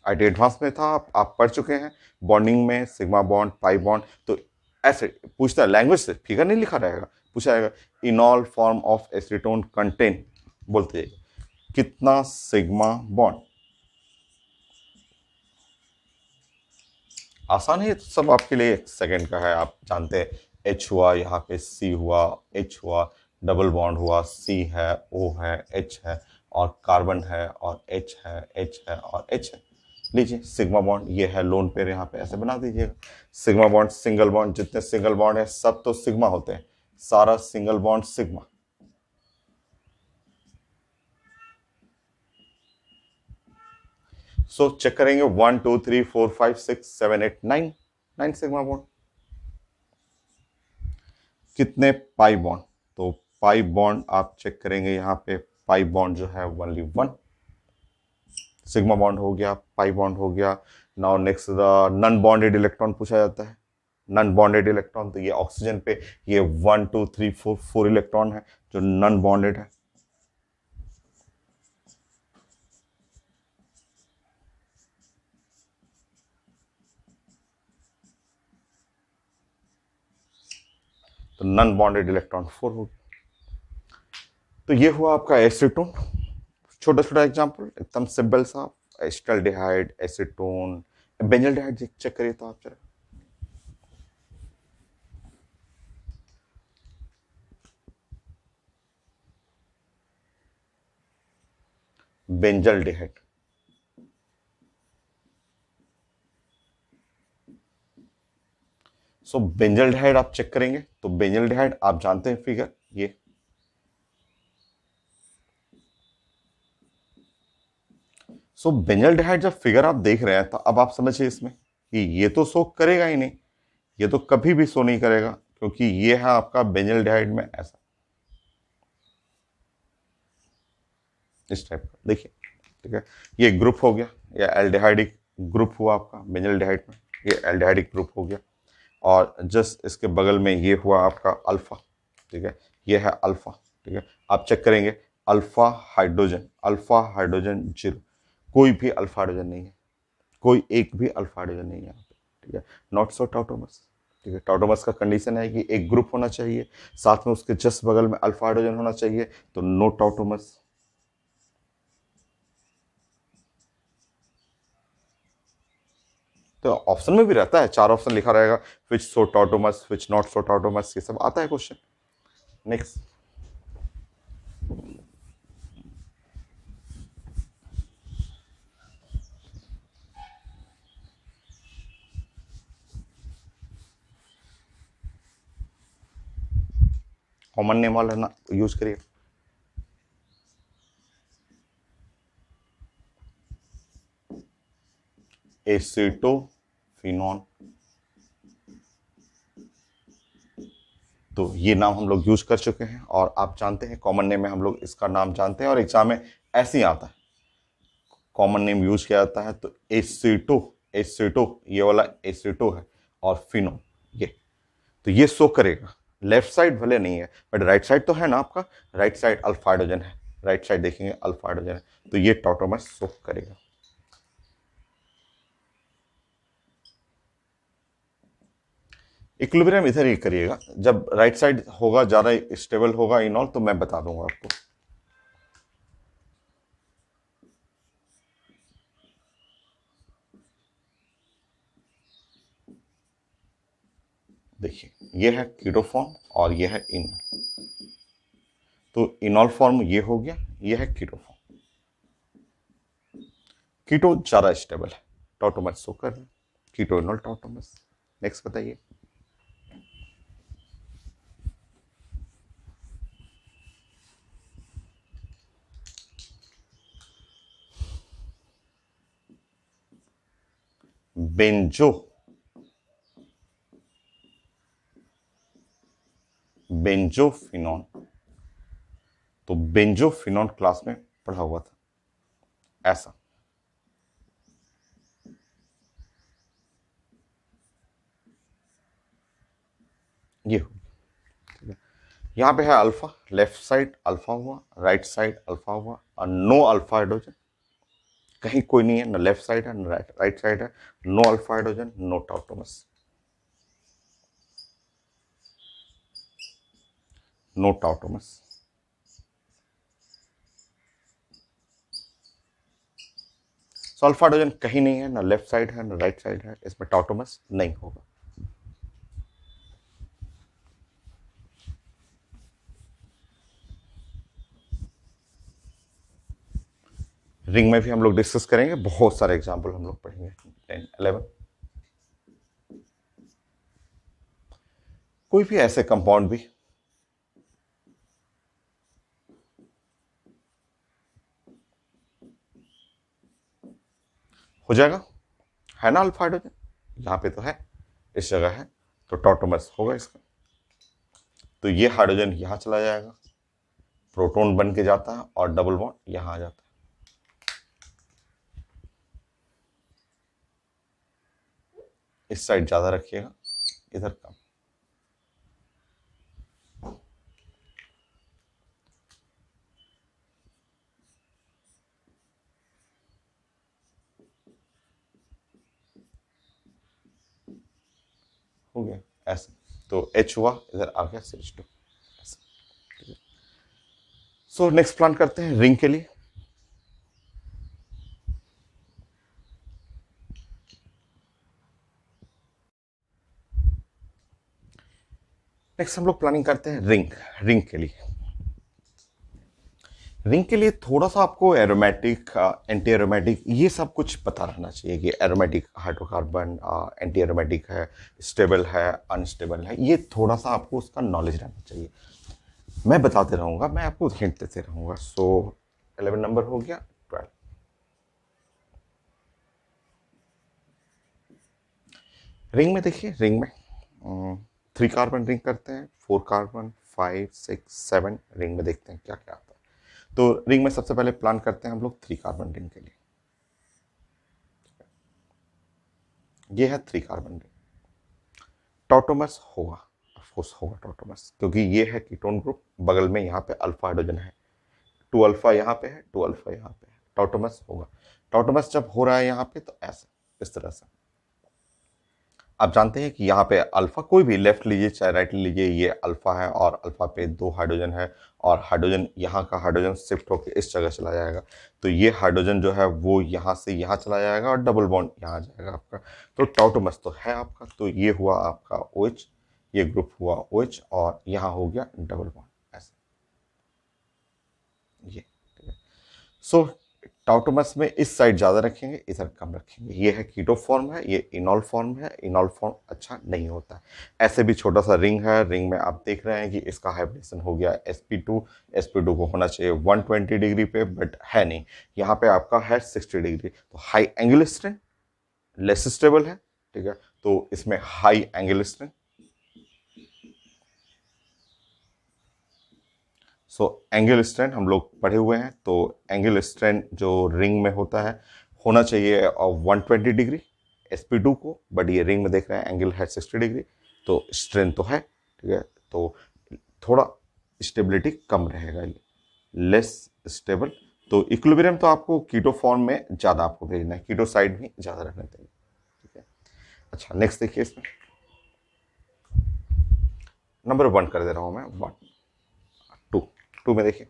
IT advance में था, आप पढ़ चुके हैं, बॉन्डिंग में सिग्मा बॉन्ड, पाई बॉन्ड। तो ऐसे पूछता है, लैंग्वेज से, फिगर नहीं लिखा रहेगा, पूछा जाएगा इनॉल फॉर्म ऑफ एसीटोन कंटेन, बोलते जाइए कितना सिग्मा बॉन्ड। आसान है ये तो सब आपके लिए, एक सेकंड का है। आप जानते हैं एच हुआ, यहाँ पे सी हुआ, एच हुआ, डबल बॉन्ड हुआ, सी है, ओ है, एच है, और कार्बन है, और एच है, एच है, और एच है। लीजिए सिग्मा बॉन्ड, ये है लोन पेयर, यहाँ पे ऐसे बना दीजिएगा। सिग्मा बॉन्ड, सिंगल बॉन्ड, जितने सिंगल बॉन्ड है सब तो सिग्मा होते हैं, सारा single bond sigma. So check करेंगे 1 2 3 4 5 6 7 8 9, 9 सिग्मा बॉन्ड। कितने पाई बॉन्ड? तो पाई बॉन्ड आप चेक करेंगे, यहाँ पे पाई बॉन्ड जो है ओनली 1। सिग्मा बॉन्ड हो गया, पाई बॉन्ड हो गया। Now next the non bonded electron पूछा जाता है। नन बॉन्डेड इलेक्ट्रॉन, तो ये ऑक्सीजन पे ये 1 2 3 4 4 इलेक्ट्रॉन है जो नन बॉन्डेड है। तो नन बॉन्डेड इलेक्ट्रॉन 4 हो गया। तो ये हुआ आपका एसीटोन। छोटा छोटा एग्जांपल, एकदम सिंपल सा। एसिटाल्डिहाइड, एसीटोन, बेंजल्डिहाइड चेक करिए तो आप जरा। बेंजल्डिहाइड, सो बेंजल्डिहाइड आप चेक करेंगे तो बेंजल्डिहाइड आप जानते हैं फिगर ये। सो बेंजल्डिहाइड जब फिगर आप देख रहे हैं तो अब आप समझिए इसमें कि ये तो शो करेगा ही नहीं, ये तो कभी भी शो नहीं करेगा, क्योंकि ये है आपका बेंजल्डिहाइड में ऐसा, इस टाइप का देखिए। ठीक है, ये ग्रुप हो गया, ये एल्डिहाइडिक ग्रुप हुआ आपका बेंजल्डिहाइड में, ये एल्डिहाइडिक ग्रुप हो गया। और जस्ट इसके बगल में ये हुआ आपका अल्फा। ठीक है, ये है अल्फा। ठीक है, आप चेक करेंगे alpha hydrogen, alpha hydrogen zero, कोई भी अल्फा हाइड्रोजन नहीं है, कोई एक भी अल्फा हाइड्रोजन नहीं है यहाँ पे। ठीक है, नॉट सो टाउटोमस। ठीक है, टाउटोमस का कंडीशन है कि एक ग्रुप होना चाहिए, साथ में उसके जस्ट बगल में अल्फा हाइड्रोजन होना चाहिए, तो नो टाउटोमस। तो ऑप्शन में भी रहता है, 4 ऑप्शन लिखा रहेगा, विच सो टाउटोमस, विच नॉट सो टाउटोमस, ये सब आता है क्वेश्चन। नेक्स्ट, कॉमन नेम वाला ना यूज करिए। एसिटोफिनॉन, तो ये नाम हम लोग यूज कर चुके हैं और आप जानते हैं कॉमन नेम में हम लोग इसका नाम जानते हैं, और एग्जाम में ऐसे ही आता है, कॉमन नेम यूज किया जाता है। तो एसिटो, एसिटो ये वाला एसिटो है, और फिनो ये, तो ये शो करेगा। लेफ्ट साइड भले नहीं है बट राइट साइड तो है ना आपका, राइट साइड अल्फा हाइड्रोजन है, राइट साइड देखेंगे अल्फा हाइड्रोजन है, तो ये टॉटोमस शो करेगा। इक्विलिब्रियम इधर ही करिएगा, जब राइट साइड होगा ज्यादा स्टेबल होगा इनॉल तो मैं बता दूंगा आपको। देखिए ये है कीटो फॉर्म और ये है इनॉल, तो इनॉल फॉर्म ये हो गया, ये है कीटो फॉर्म। कीटो ज्यादा स्टेबल है, टॉटोमस शो कर रहे हैं, कीटो इनॉल टॉटोमस। नेक्स्ट बताइए। बेंजो, बेंजोफिनॉन, तो बेंजोफिनॉन क्लास में पढ़ा हुआ था ऐसा। ये हो गया, यहाँ पे है अल्फा, लेफ्ट साइड अल्फा हुआ, राइट साइड अल्फा हुआ, और नो अल्फा हाइड्रोजन, कहीं कोई नहीं है, न लेफ्ट साइड है न राइट साइड है, no alpha hydrogen, no tautomers, no tautomers. So alpha hydrogen कहीं नहीं है, ना लेफ्ट साइड है ना राइट साइड है, इसमें टॉटोमर्स नहीं होगा। रिंग में भी हम लोग डिस्कस करेंगे, बहुत सारे एग्जाम्पल हम लोग पढ़ेंगे 10 11। कोई भी ऐसे कंपाउंड भी हो जाएगा, है ना अल्फा हाइड्रोजन, यहाँ पे तो है, इस जगह है, तो टॉटोमर्स होगा इसका। तो ये हाइड्रोजन यहां चला जाएगा, प्रोटॉन बन के जाता है और डबल बॉन्ड यहां आ जाता है। इस साइड ज्यादा रखिएगा, इधर कम। हो गया ऐसे, तो H हुआ, इधर आ गया CH2 ऐसे। सो नेक्स्ट प्लान करते हैं रिंग के लिए। नेक्स्ट हम लोग प्लानिंग करते हैं रिंग। रिंग के लिए, रिंग के लिए थोड़ा सा आपको एरोमेटिक, एंटी एरोमेटिक, ये सब कुछ पता रहना चाहिए कि एरोमेटिक हाइड्रोकार्बन एंटी एरोमेटिक है, स्टेबल है, अनस्टेबल है, ये थोड़ा सा आपको उसका नॉलेज रहना चाहिए। मैं बताते रहूंगा, मैं आपको हिंट देते रहूंगा। सो 11 नंबर हो गया, 12। रिंग में देखिए, रिंग में 3 कार्बन रिंग करते हैं, 4 कार्बन, 5 6 7, रिंग में देखते हैं क्या क्या आता है। तो रिंग में सबसे पहले प्लान करते हैं हम लोग 3 कार्बन रिंग के लिए। ये है 3 कार्बन रिंग, टॉटोमर्स होगा, ऑफकोर्स होगा टॉटोमर्स, क्योंकि ये है कीटोन ग्रुप, बगल में यहाँ पे अल्फा हाइड्रोजन है, 2 अल्फा यहाँ पे है, 2 अल्फा यहाँ पे है, टॉटोमर्स होगा। टॉटोमर्स जब हो रहा है यहाँ पे तो ऐसे, इस तरह से। आप जानते हैं कि यहाँ पे अल्फा, कोई भी लेफ्ट लीजिए चाहे राइट लीजिए, ये अल्फा है और अल्फा पे 2 हाइड्रोजन है, और हाइड्रोजन यहाँ का हाइड्रोजन शिफ्ट होकर इस जगह चला जाएगा, तो ये हाइड्रोजन जो है वो यहाँ से यहाँ चला जाएगा और डबल बॉन्ड यहाँ आ जाएगा आपका। तो टॉटोमर्स तो है आपका, तो ये हुआ आपका OH, ये ग्रुप हुआ OH, और यहाँ हो गया डबल बॉन्ड ऐसे, ये ठीक है। सो टाउटोमस में इस साइड ज्यादा रखेंगे, इधर कम रखेंगे। ये है कीटो फॉर्म है, ये इनॉल फॉर्म है, इनॉल फॉर्म अच्छा नहीं होता है। ऐसे भी छोटा सा रिंग है, रिंग में आप देख रहे हैं कि इसका हाइब्रिडेशन हो गया sp2, sp2 को होना चाहिए 120 डिग्री पे, बट है नहीं, यहाँ पे आपका है 60 डिग्री, तो high angle strength, less stable है, ठीक है, तो इसमें high angle strength. So angle strength हम लोग पढ़े हुए हैं, तो एंगल स्ट्रेंथ जो रिंग में होता है होना चाहिए 120 डिग्री sp2 को, बट ये रिंग में देख रहे हैं एंगल है 60 डिग्री, तो स्ट्रेंथ तो है, ठीक है, तो थोड़ा स्टेबिलिटी कम रहेगा, लेस स्टेबल। तो इक्विलिब्रियम तो आपको कीटो फॉर्म में ज़्यादा आपको भेजना है, कीटो साइड भी ज़्यादा रहना चाहिए, ठीक है। अच्छा नेक्स्ट देखिए, इसमें नंबर 1 कर दे रहा हूँ मैं, 1 2, 2 में देखिए,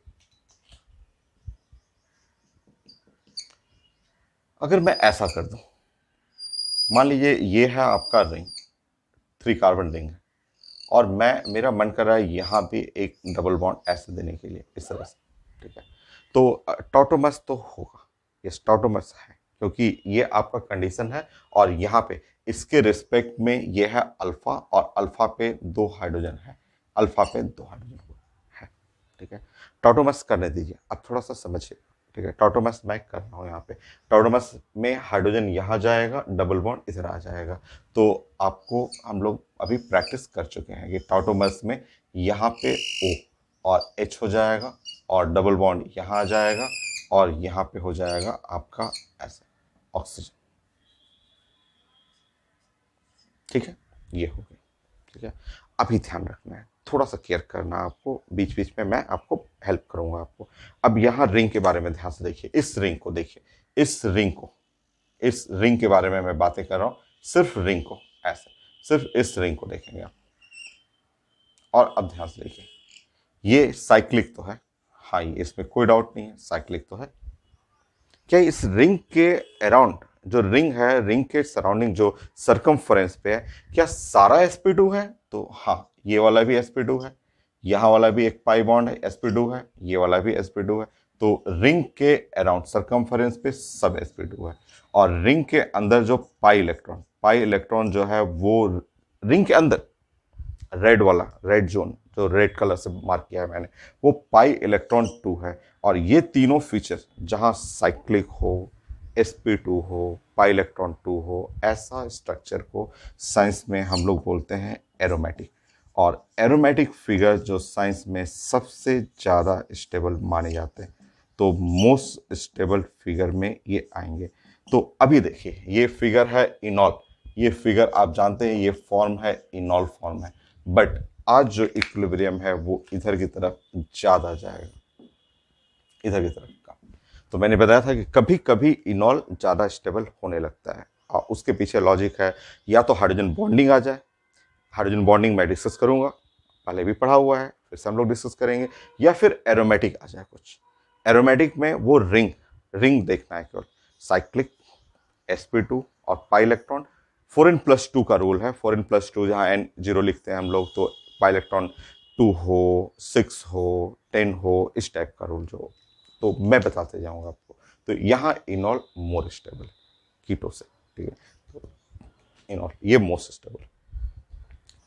अगर मैं ऐसा कर दूं, मान लीजिए ये है आपका रिंग, 3 कार्बन रिंग है, और मैं, मेरा मन कर रहा है यहाँ पे एक डबल बॉन्ड ऐसे देने के लिए, इस तरह से, ठीक है, तो टॉटोमस तो होगा, ये टॉटोमस है, क्योंकि ये आपका कंडीशन है, और यहाँ पे इसके रिस्पेक्ट में ये है अल्फा, और अल्फा पे 2 हाइड्रोजन है, अल्फा पे 2 हाइड्रोजन है, ठीक है। टॉटोमस करने दीजिए, अब थोड़ा सा समझिए, ठीक है। टॉटोमस मैं कर रहा हूँ यहाँ पे, टॉटोमस में हाइड्रोजन यहाँ जाएगा, डबल बॉन्ड इधर आ जाएगा, तो आपको हम लोग अभी प्रैक्टिस कर चुके हैं कि टॉटोमस में यहाँ पे O और H हो जाएगा, और डबल बॉन्ड यहाँ आ जाएगा, और यहाँ पे हो जाएगा आपका ऐसे ऑक्सीजन, ठीक है, ये हो गया, ठीक है। अभी ध्यान रखना है, थोड़ा सा केयर करना है आपको, बीच बीच में मैं आपको हेल्प करूंगा आपको। अब यहाँ रिंग के बारे में ध्यान से देखिए, इस रिंग को देखिए, इस रिंग को, इस रिंग के बारे में मैं बातें कर रहा हूँ, सिर्फ रिंग को, ऐसे सिर्फ इस रिंग को देखेंगे आप, और अब ध्यान से देखिए, ये साइक्लिक तो है, हाँ, ये इसमें कोई डाउट नहीं है, साइक्लिक तो है, क्या इस रिंग के अराउंड, जो रिंग है, रिंग के सराउंडिंग जो सरकमफ्रेंस पे है, क्या सारा sp2 है? तो हाँ, ये वाला भी sp2 है, यहाँ वाला भी एक पाई बॉन्ड है, sp2 है, ये वाला भी sp2 है। तो रिंग के अराउंड सरकमफ्रेंस पे सब sp2 है। और रिंग के अंदर जो पाई इलेक्ट्रॉन जो है वो रिंग के अंदर, रेड वाला, रेड जोन जो रेड कलर से मार्क किया है मैंने, वो पाई इलेक्ट्रॉन 2 है। और ये तीनों फीचर जहां साइक्लिक हो, sp2 हो, पाई इलेक्ट्रॉन 2 हो, ऐसा स्ट्रक्चर को साइंस में हम लोग बोलते हैं एरोमेटिक। और एरोमेटिक फिगर जो साइंस में सबसे ज़्यादा स्टेबल माने जाते हैं, तो मोस्ट स्टेबल फिगर में ये आएंगे। तो अभी देखिए, ये फिगर है इनॉल। ये फिगर आप जानते हैं, ये फॉर्म है इनॉल फॉर्म है। बट आज जो इक्विलिब्रियम है वो इधर की तरफ ज़्यादा जाएगा, इधर की तरफ का। तो मैंने बताया था कि कभी कभी इनॉल ज़्यादा स्टेबल होने लगता है, और उसके पीछे लॉजिक है, या तो हाइड्रोजन बॉन्डिंग आ जाए, हाइड्रोजन बॉन्डिंग मैं डिस्कस करूंगा, पहले भी पढ़ा हुआ है, फिर से हम लोग डिस्कस करेंगे। या फिर एरोमेटिक आ जाए कुछ। एरोमेटिक में वो रिंग, रिंग देखना है केवल, साइक्लिक, sp2 और पाई इलेक्ट्रॉन। 4n+2 का रूल है, 4n+2, जहाँ n 0 लिखते हैं हम लोग, तो पाई इलेक्ट्रॉन 2 हो, 6 हो, 10 हो, इस टाइप का रूल जो, तो मैं बताते जाऊंगा आपको। तो यहाँ इनॉल मोर स्टेबल कीटो से, ठीक है। तो इनॉल ये मोस्ट स्टेबल।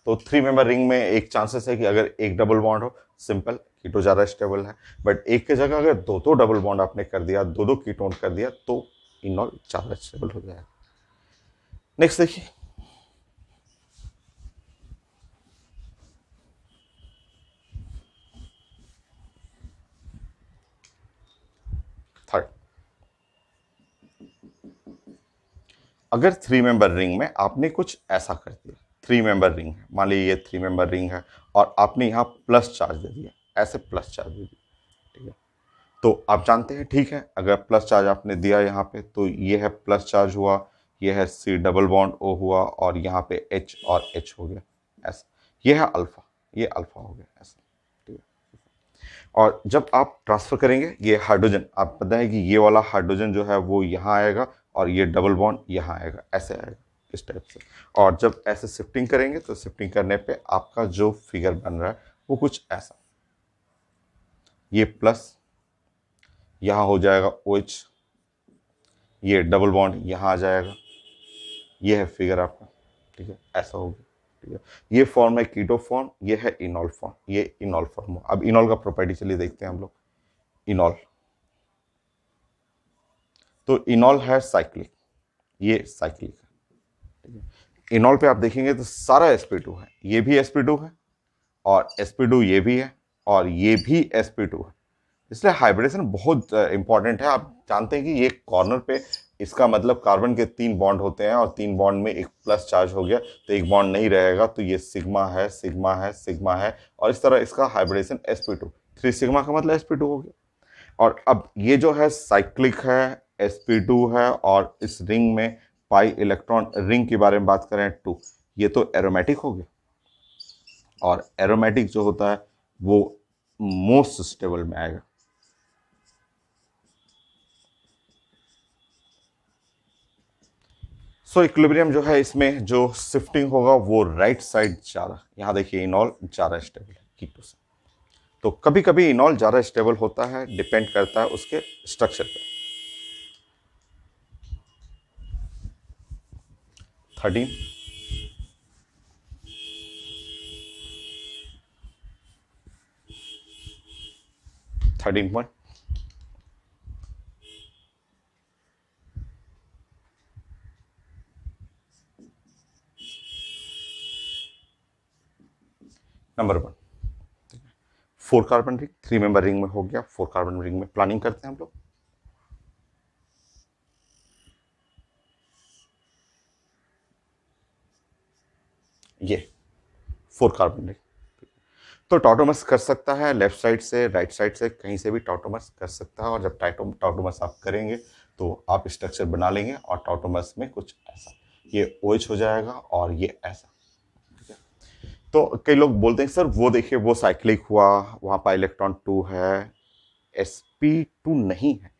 तो 3 मेंबर रिंग में एक चांसेस है कि अगर एक डबल बॉन्ड हो, सिंपल, कीटो ज़्यादा स्टेबल है। बट एक के जगह अगर दो दो डबल बॉन्ड आपने कर दिया, दो दो कीटोन कर दिया, तो इनॉल ज़्यादा स्टेबल हो जाएगा। नेक्स्ट देखिए, थर्ड। अगर 3 मेंबर रिंग में आपने कुछ ऐसा कर दिया, 3 मेंबर रिंग है, मान लीजिए ये 3 मेंबर रिंग है, और आपने यहाँ प्लस चार्ज दे दिया, ऐसे प्लस चार्ज दे दिया, ठीक है। तो आप जानते हैं, ठीक है, अगर प्लस चार्ज आपने दिया यहाँ पे, तो ये है प्लस चार्ज हुआ, ये है C डबल बॉन्ड O हुआ, और यहाँ पे H और H हो गया, ऐसा। ये है अल्फा, ये अल्फा हो गया, ऐसा, ठीक है। और जब आप ट्रांसफर करेंगे, ये हाइड्रोजन, आप पता है कि ये वाला हाइड्रोजन जो है वो यहाँ आएगा, और ये डबल बॉन्ड यहाँ आएगा, ऐसे आएगा, इस टाइप से। और जब ऐसे शिफ्टिंग करेंगे, तो शिफ्टिंग करने पे आपका जो फिगर बन रहा है वो कुछ ऐसा, ये प्लस यहाँ हो जाएगा OH, ये डबल बॉन्ड यहाँ आ जाएगा, ये है फिगर आपका, ठीक है, ऐसा होगा, ठीक है। ये फॉर्म है कीटो फॉर्म, ये है इनॉल फॉर्म, ये इनॉल फॉर्म। अब इनॉल का प्रॉपर्टी चलिए देखते हैं हम लोग। इनॉल, तो इनॉल है साइक्लिक, ये साइक्लिक है, ठीक है। इनॉल पे आप देखेंगे तो सारा sp2 है, ये भी sp2 है, और sp2 ये भी है, और ये भी sp2 है। इसलिए हाइब्रिडेशन बहुत इंपॉर्टेंट है। आप जानते हैं कि ये कॉर्नर पे, इसका मतलब कार्बन के 3 बॉन्ड होते हैं, और 3 बॉन्ड में एक प्लस चार्ज हो गया, तो एक बॉन्ड नहीं रहेगा, तो ये सिग्मा है, सिग्मा है, सिग्मा है, और इस तरह इसका हाइब्रिडेशन sp2, 3 सिग्मा का मतलब sp2 हो गया। और अब ये जो है साइक्लिक है, sp2 है, और इस रिंग में पाई इलेक्ट्रॉन, रिंग के बारे में बात करें 2, ये तो एरोमेटिक हो गया। और एरोमेटिक जो होता है वो मोस्ट स्टेबल में आएगा। सो इक्विलिब्रियम जो है, इसमें जो शिफ्टिंग होगा वो राइट साइड ज़्यादा, यहाँ देखिए इनॉल ज़्यादा स्टेबल है कीटो से। तो कभी कभी इनॉल ज़्यादा स्टेबल होता है, डिपेंड करता है उसके स्ट्रक्चर पे। 13, 13 point. Number 1, 4 carbon ring, 3 member ring में हो गया। 4 कार्बन रिंग में प्लानिंग करते हैं हम लोग। ये 4 कार्बन रिंग, तो टॉटोमस कर सकता है लेफ्ट साइड से, राइट साइड से, कहीं से भी टॉटोमस कर सकता है। और जब टॉटोमस आप करेंगे, तो आप स्ट्रक्चर बना लेंगे, और टॉटोमस में कुछ ऐसा, ये OH हो जाएगा, और ये ऐसा, ठीक है। तो कई लोग बोलते हैं सर वो देखिए वो साइक्लिक हुआ, वहाँ पर इलेक्ट्रॉन 2 है, sp2 नहीं है।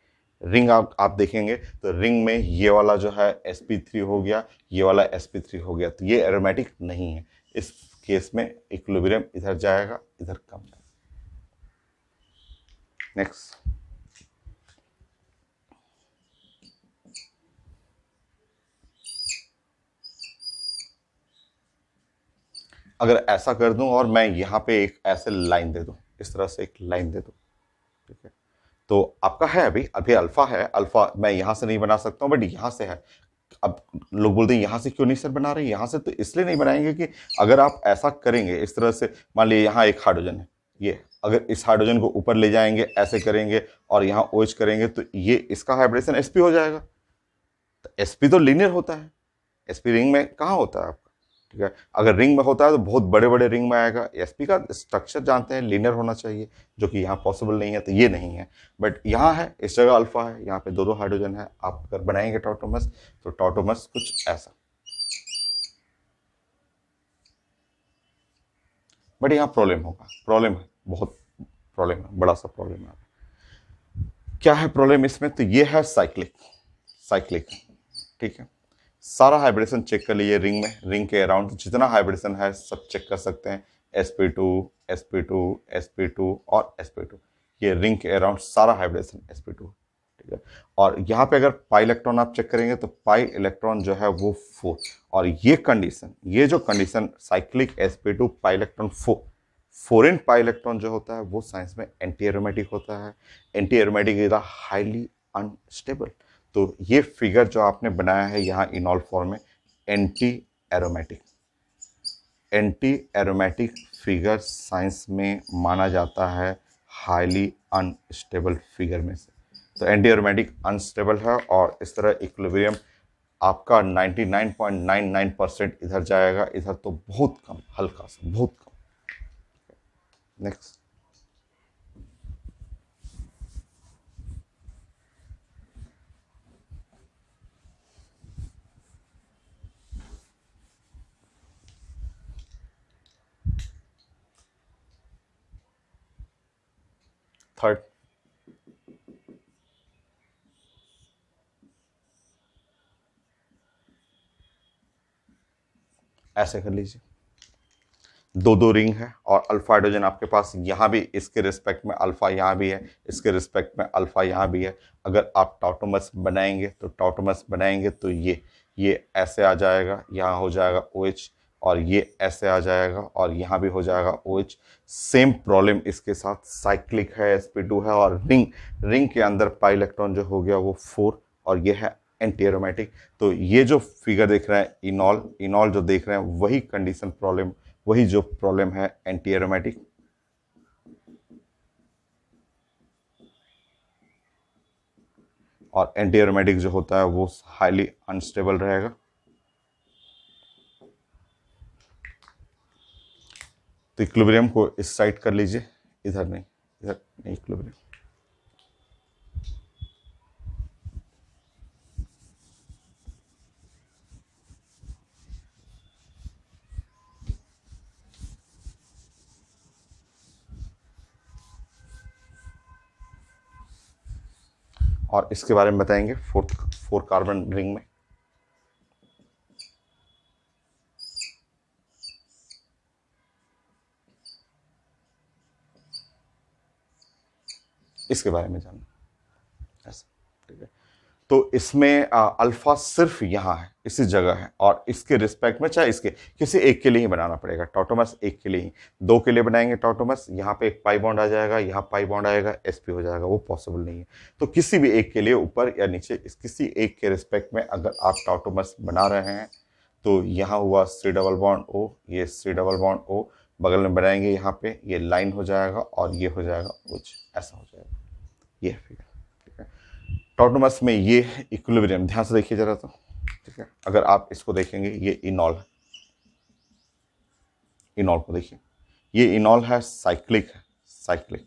रिंग आप देखेंगे तो रिंग में ये वाला जो है sp3 हो गया, ये वाला sp3 हो गया, तो ये एरोमेटिक नहीं है। इस केस में इक्विलिब्रियम इधर जाएगा, इधर कम जाएगा। नेक्स्ट, अगर ऐसा कर दूं और मैं यहां पे एक ऐसे लाइन दे दूं, इस तरह से एक लाइन दे दूं, ठीक है, तो आपका है अभी अभी अल्फा है, अल्फा मैं यहां से नहीं बना सकता हूं बट यहां से है। अब लोग बोलते हैं यहां से क्यों नहीं सर बना रहे, यहां से तो इसलिए नहीं बनाएंगे कि अगर आप ऐसा करेंगे इस तरह से, मान लीजिए यहां एक हाइड्रोजन है, ये अगर इस हाइड्रोजन को ऊपर ले जाएंगे ऐसे करेंगे और यहां OH करेंगे तो ये इसका हाइब्रिडेशन sp हो जाएगा। तो sp तो लीनियर होता है, sp रिंग में कहाँ होता है आपका, ठीक है, अगर रिंग में होता है तो बहुत बड़े बड़े रिंग में आएगा। sp का स्ट्रक्चर जानते हैं लीनियर होना चाहिए, जो कि यहाँ पॉसिबल नहीं है, तो ये नहीं है, बट यहाँ है, इस जगह अल्फा है, यहाँ पे दो दो हाइड्रोजन है। आप अगर बनाएंगे टॉटोमस तो टॉटोमस कुछ ऐसा, बट यहाँ प्रॉब्लम होगा, प्रॉब्लम है, बहुत प्रॉब्लम है, बड़ा सा प्रॉब्लम है। क्या है प्रॉब्लम इसमें, तो ये है साइक्लिक, साइक्लिक, ठीक है, सारा हाइब्रिडेशन चेक कर लीजिए रिंग में, रिंग के अराउंड जितना हाइब्रिडेशन है सब चेक कर सकते हैं, sp2 sp2 sp2 और sp2, ये रिंग के अराउंड सारा हाइब्रिडेशन sp2, ठीक है। और यहाँ पे अगर पाई इलेक्ट्रॉन आप चेक करेंगे तो पाई इलेक्ट्रॉन जो है वो 4, और ये कंडीशन, ये जो condition cyclic sp2 pi electron 4, foreign pi electron जो होता है वो साइंस में एंटी एरोमेटिक होता है। Anti aromatic is highly unstable. तो ये फिगर जो आपने बनाया है यहाँ इनॉल फॉर्म में, anti aromatic, anti aromatic figure science में माना जाता है हाईली अनस्टेबल फिगर में से। तो एंटी एरोमेटिक अनस्टेबल है, और इस तरह इक्विलिब्रियम आपका 99.99% इधर जाएगा, इधर तो बहुत कम, हल्का सा, बहुत कम। नेक्स्ट, थर्ड, ऐसे कर लीजिए, दो दो रिंग है और अल्फा हाइड्रोजन आपके पास यहाँ भी, इसके रिस्पेक्ट में अल्फा यहाँ भी है, इसके रिस्पेक्ट में अल्फा यहाँ भी है। अगर आप टॉटोमस बनाएंगे तो टॉटोमस बनाएंगे तो ये ऐसे आ जाएगा, यहाँ हो जाएगा OH, और ये ऐसे आ जाएगा और यहाँ भी हो जाएगा OH। सेम प्रॉब्लम इसके साथ, साइक्लिक है, sp2 है, और रिंग, रिंग के अंदर पाई इलेक्ट्रॉन जो हो गया वो 4, और ये है एंटी एरोमेटिक। तो ये जो फिगर देख रहे हैं इनॉल, इनॉल जो देख रहे हैं वही कंडीशन प्रॉब्लम, वही जो प्रॉब्लम है एंटी एरोमेटिक। और एंटी एरोमेटिक जो होता है वो हाईली अनस्टेबल रहेगा। तो इक्विलिब्रियम को इस साइड कर लीजिए, इधर नहीं, इधर नहीं इक्विलिब्रियम। और इसके बारे में बताएंगे फोर कार्बन रिंग में। इसके बारे में जानना ऐसा, ठीक है। तो इसमें अल्फा सिर्फ यहाँ है, इसी जगह है, और इसके रिस्पेक्ट में चाहे इसके किसी एक के लिए ही बनाना पड़ेगा, टॉटोमस एक के लिए ही। दो के लिए बनाएंगे टॉटोमस, यहाँ पे एक पाई बॉन्ड आ जाएगा, यहाँ पाई बॉन्ड आएगा, sp हो जाएगा, वो पॉसिबल नहीं है। तो किसी भी एक के लिए ऊपर या नीचे, इस किसी एक के रिस्पेक्ट में अगर आप टॉटोमस बना रहे हैं तो यहाँ हुआ C डबल बॉन्ड O, ये C डबल बॉन्ड O, बगल में बनाएंगे यहाँ पे ये लाइन हो जाएगा और ये हो जाएगा OH, ऐसा हो जाएगा ये फिगर, ठीक है। टॉटोमस में ये इक्विलिब्रियम ध्यान से देखिए जरा तो, ठीक है। अगर आप इसको देखेंगे ये इनॉल है, इनॉल को देखिए, ये इनॉल है, साइक्लिक है, साइक्लिक,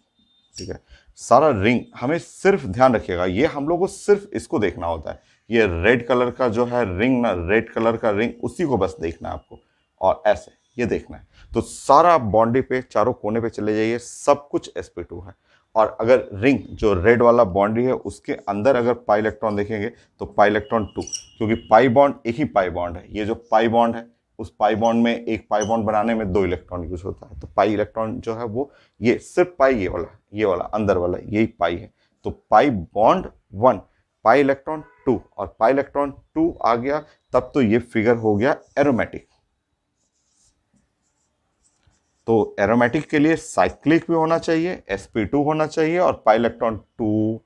ठीक है। सारा रिंग हमें सिर्फ ध्यान रखिएगा, ये हम लोग को सिर्फ इसको देखना होता है, ये रेड कलर का जो है रिंग ना, रेड कलर का रिंग, उसी को बस देखना है आपको, और ऐसे ये देखना है। तो सारा बाउंड्री पे चारों कोने पे चले जाइए, सब कुछ sp2 है, और अगर रिंग जो रेड वाला बाउंड्री है उसके अंदर अगर पाई इलेक्ट्रॉन देखेंगे तो पाई इलेक्ट्रॉन 2, क्योंकि पाई बॉन्ड एक ही पाई बॉन्ड है। ये जो पाई बॉन्ड है उस पाई बॉन्ड में एक पाई बॉन्ड बनाने में 2 इलेक्ट्रॉन यूज होता है, तो पाई इलेक्ट्रॉन जो है वो ये सिर्फ पाई, ये वाला अंदर वाला यही पाई है। तो पाई बॉन्ड 1, पाई इलेक्ट्रॉन 2 और पाई इलेक्ट्रॉन 2 आ गया, तब तो ये फिगर हो गया एरोमेटिक। तो एरोमेटिक के लिए साइक्लिक भी होना चाहिए, sp2 होना चाहिए और पाई इलेक्ट्रॉन 2,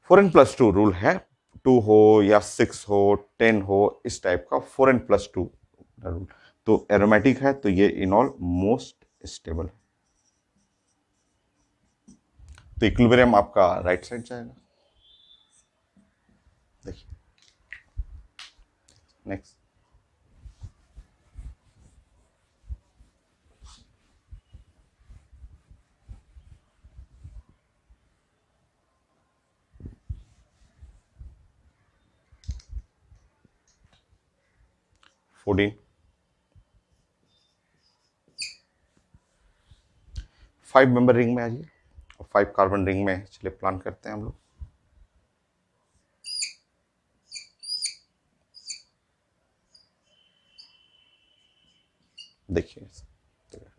4n+2 रूल है, 2 हो या 6 हो 10 हो, इस टाइप का 4n+2 रूल। तो एरोमेटिक है तो ये इनॉल मोस्ट स्टेबल है। तो इक्विलिब्रियम आपका राइट साइड जाएगा। देखिए नेक्स्ट, फोर्टीन 5 मेंबर रिंग में आ जाइए और 5 कार्बन रिंग में चलिए प्लान करते हैं हम लोग। देखिए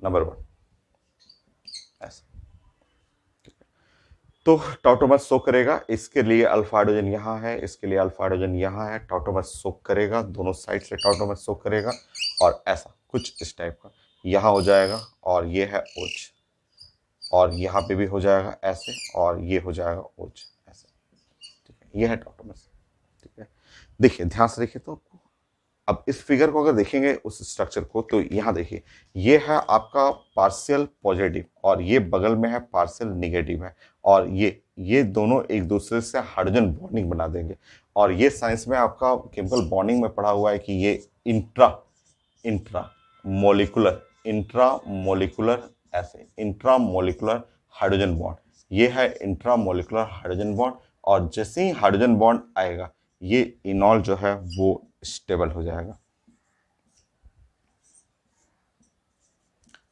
नंबर 1 ऐसा, तो टॉटोमर शो करेगा, इसके लिए अल्फा हाइड्रोजन यहाँ है, इसके लिए अल्फा हाइड्रोजन यहाँ है, टॉटोमर शो करेगा, दोनों साइड से टॉटोमर शो करेगा और ऐसा कुछ इस टाइप का यहाँ हो जाएगा और ये है ओच, और यहाँ पे भी हो जाएगा ऐसे और ये हो जाएगा ओच ऐसे। ठीक है, ये है टॉटोमर। ठीक है, देखिए ध्यान से देखिए तो आपको, अब इस फिगर को अगर देखेंगे उस स्ट्रक्चर को, तो यहाँ देखिए ये है आपका पार्शियल पॉजिटिव और ये बगल में है पार्शियल निगेटिव है, और ये दोनों एक दूसरे से हाइड्रोजन बॉन्डिंग बना देंगे। और ये साइंस में आपका केमिकल बॉन्डिंग में पढ़ा हुआ है कि ये इंट्रा इंट्रा मोलिकुलर ऐसे इंट्रा मोलिकुलर हाइड्रोजन बॉन्ड, ये है इंट्रा मोलिकुलर हाइड्रोजन बॉन्ड, और जैसे ही हाइड्रोजन बॉन्ड आएगा ये इनॉल जो है वो स्टेबल हो जाएगा।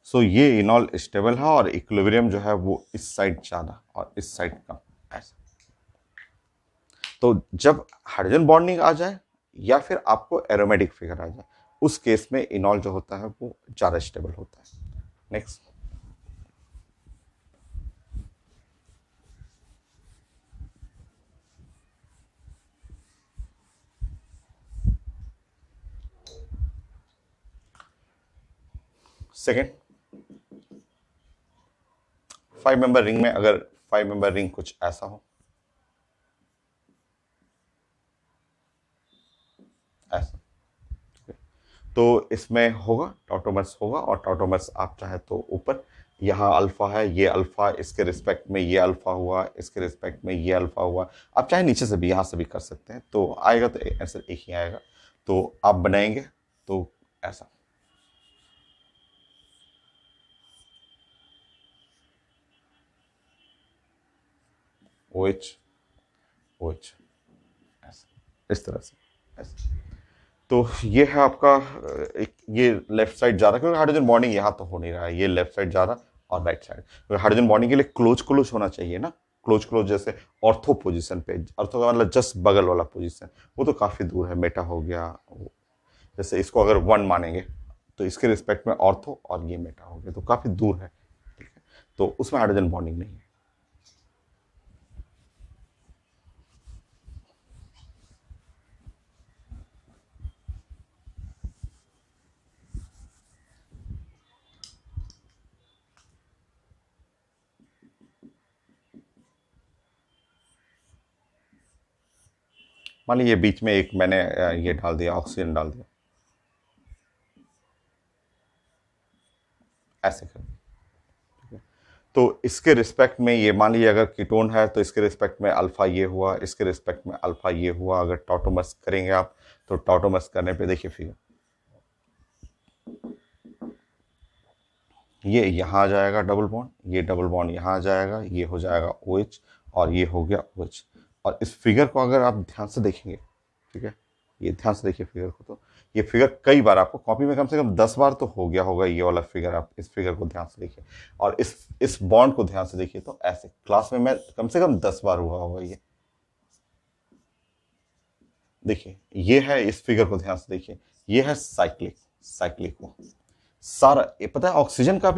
सो ये इनॉल स्टेबल है और इक्विलिब्रियम जो है वो इस साइड ज्यादा और इस साइड कम ऐसा। तो जब हाइड्रोजन बॉन्डिंग आ जाए या फिर आपको एरोमेटिक फिगर आ जाए, उस केस में इनॉल जो होता है वो ज्यादा स्टेबल होता है। नेक्स्ट, सेकेंड 5 मेंबर रिंग में अगर 5 मेंबर रिंग कुछ ऐसा हो, ऐसा, तो इसमें होगा टॉटोमर्स होगा, और टॉटोमर्स आप चाहे तो ऊपर यहाँ अल्फा है, ये अल्फा, इसके रिस्पेक्ट में ये अल्फा हुआ, इसके रिस्पेक्ट में ये अल्फा हुआ, आप चाहे नीचे से भी यहाँ से भी कर सकते हैं, तो आएगा तो आंसर एक ही आएगा। तो आप बनाएंगे तो ऐसा, ओ एच ओ एच ऐसा, इस तरह से ऐसा। तो ये है आपका एक, ये लेफ्ट साइड जा रहा है क्योंकि हाइड्रोजन बॉन्डिंग यहाँ तो हो नहीं रहा है, ये लेफ्ट साइड जा रहा और राइट साइड, तो हाइड्रोजन बॉन्डिंग के लिए क्लोज क्लोज होना चाहिए ना, क्लोज क्लोज जैसे ऑर्थो पोजीशन पे, ऑर्थो का मतलब जस्ट बगल वाला पोजीशन, वो तो काफी दूर है, मेटा हो गया, जैसे इसको अगर 1 मानेंगे तो इसके रिस्पेक्ट में ऑर्थो और ये मेटा हो गया, तो काफी दूर है। ठीक है, तो उसमें हाइड्रोजन बॉन्डिंग नहीं है। मान लीजिए बीच में एक मैंने ये डाल दिया, ऑक्सीजन डाल दिया, ऐसे कर दिया। ठीक है, तो इसके रिस्पेक्ट में ये मान लीजिए अगर कीटोन है तो इसके रिस्पेक्ट में अल्फा ये हुआ, इसके रिस्पेक्ट में अल्फा ये हुआ, अगर टॉटोमर्स करेंगे आप तो टॉटोमर्स करने पे देखिए फिगर, ये यहाँ आ जाएगा डबल बॉन्ड, ये डबल बॉन्ड यहाँ आ जाएगा, ये हो जाएगा ओ एच और ये हो गया ओ एच। और इस फिगर को अगर आप ध्यान से देखेंगे, ठीक है, ये ध्यान से देखिए फिगर को। तो ये फिगर कई बार आपको कॉपी में कम से कम 10 बार तो हो गया होगा ये वाला फिगर। आप इस फिगर को ध्यान से देखिए और इस बॉन्ड को ध्यान से देखिए। तो ऐसे क्लास में मैं कम से कम 10 बार हुआ होगा ये। देखिए ये है, इस फिगर को ध्यान से देखिए, ये है साइक्लिक, साइक्लिक वो सारा। ये पता है ऑक्सीजन का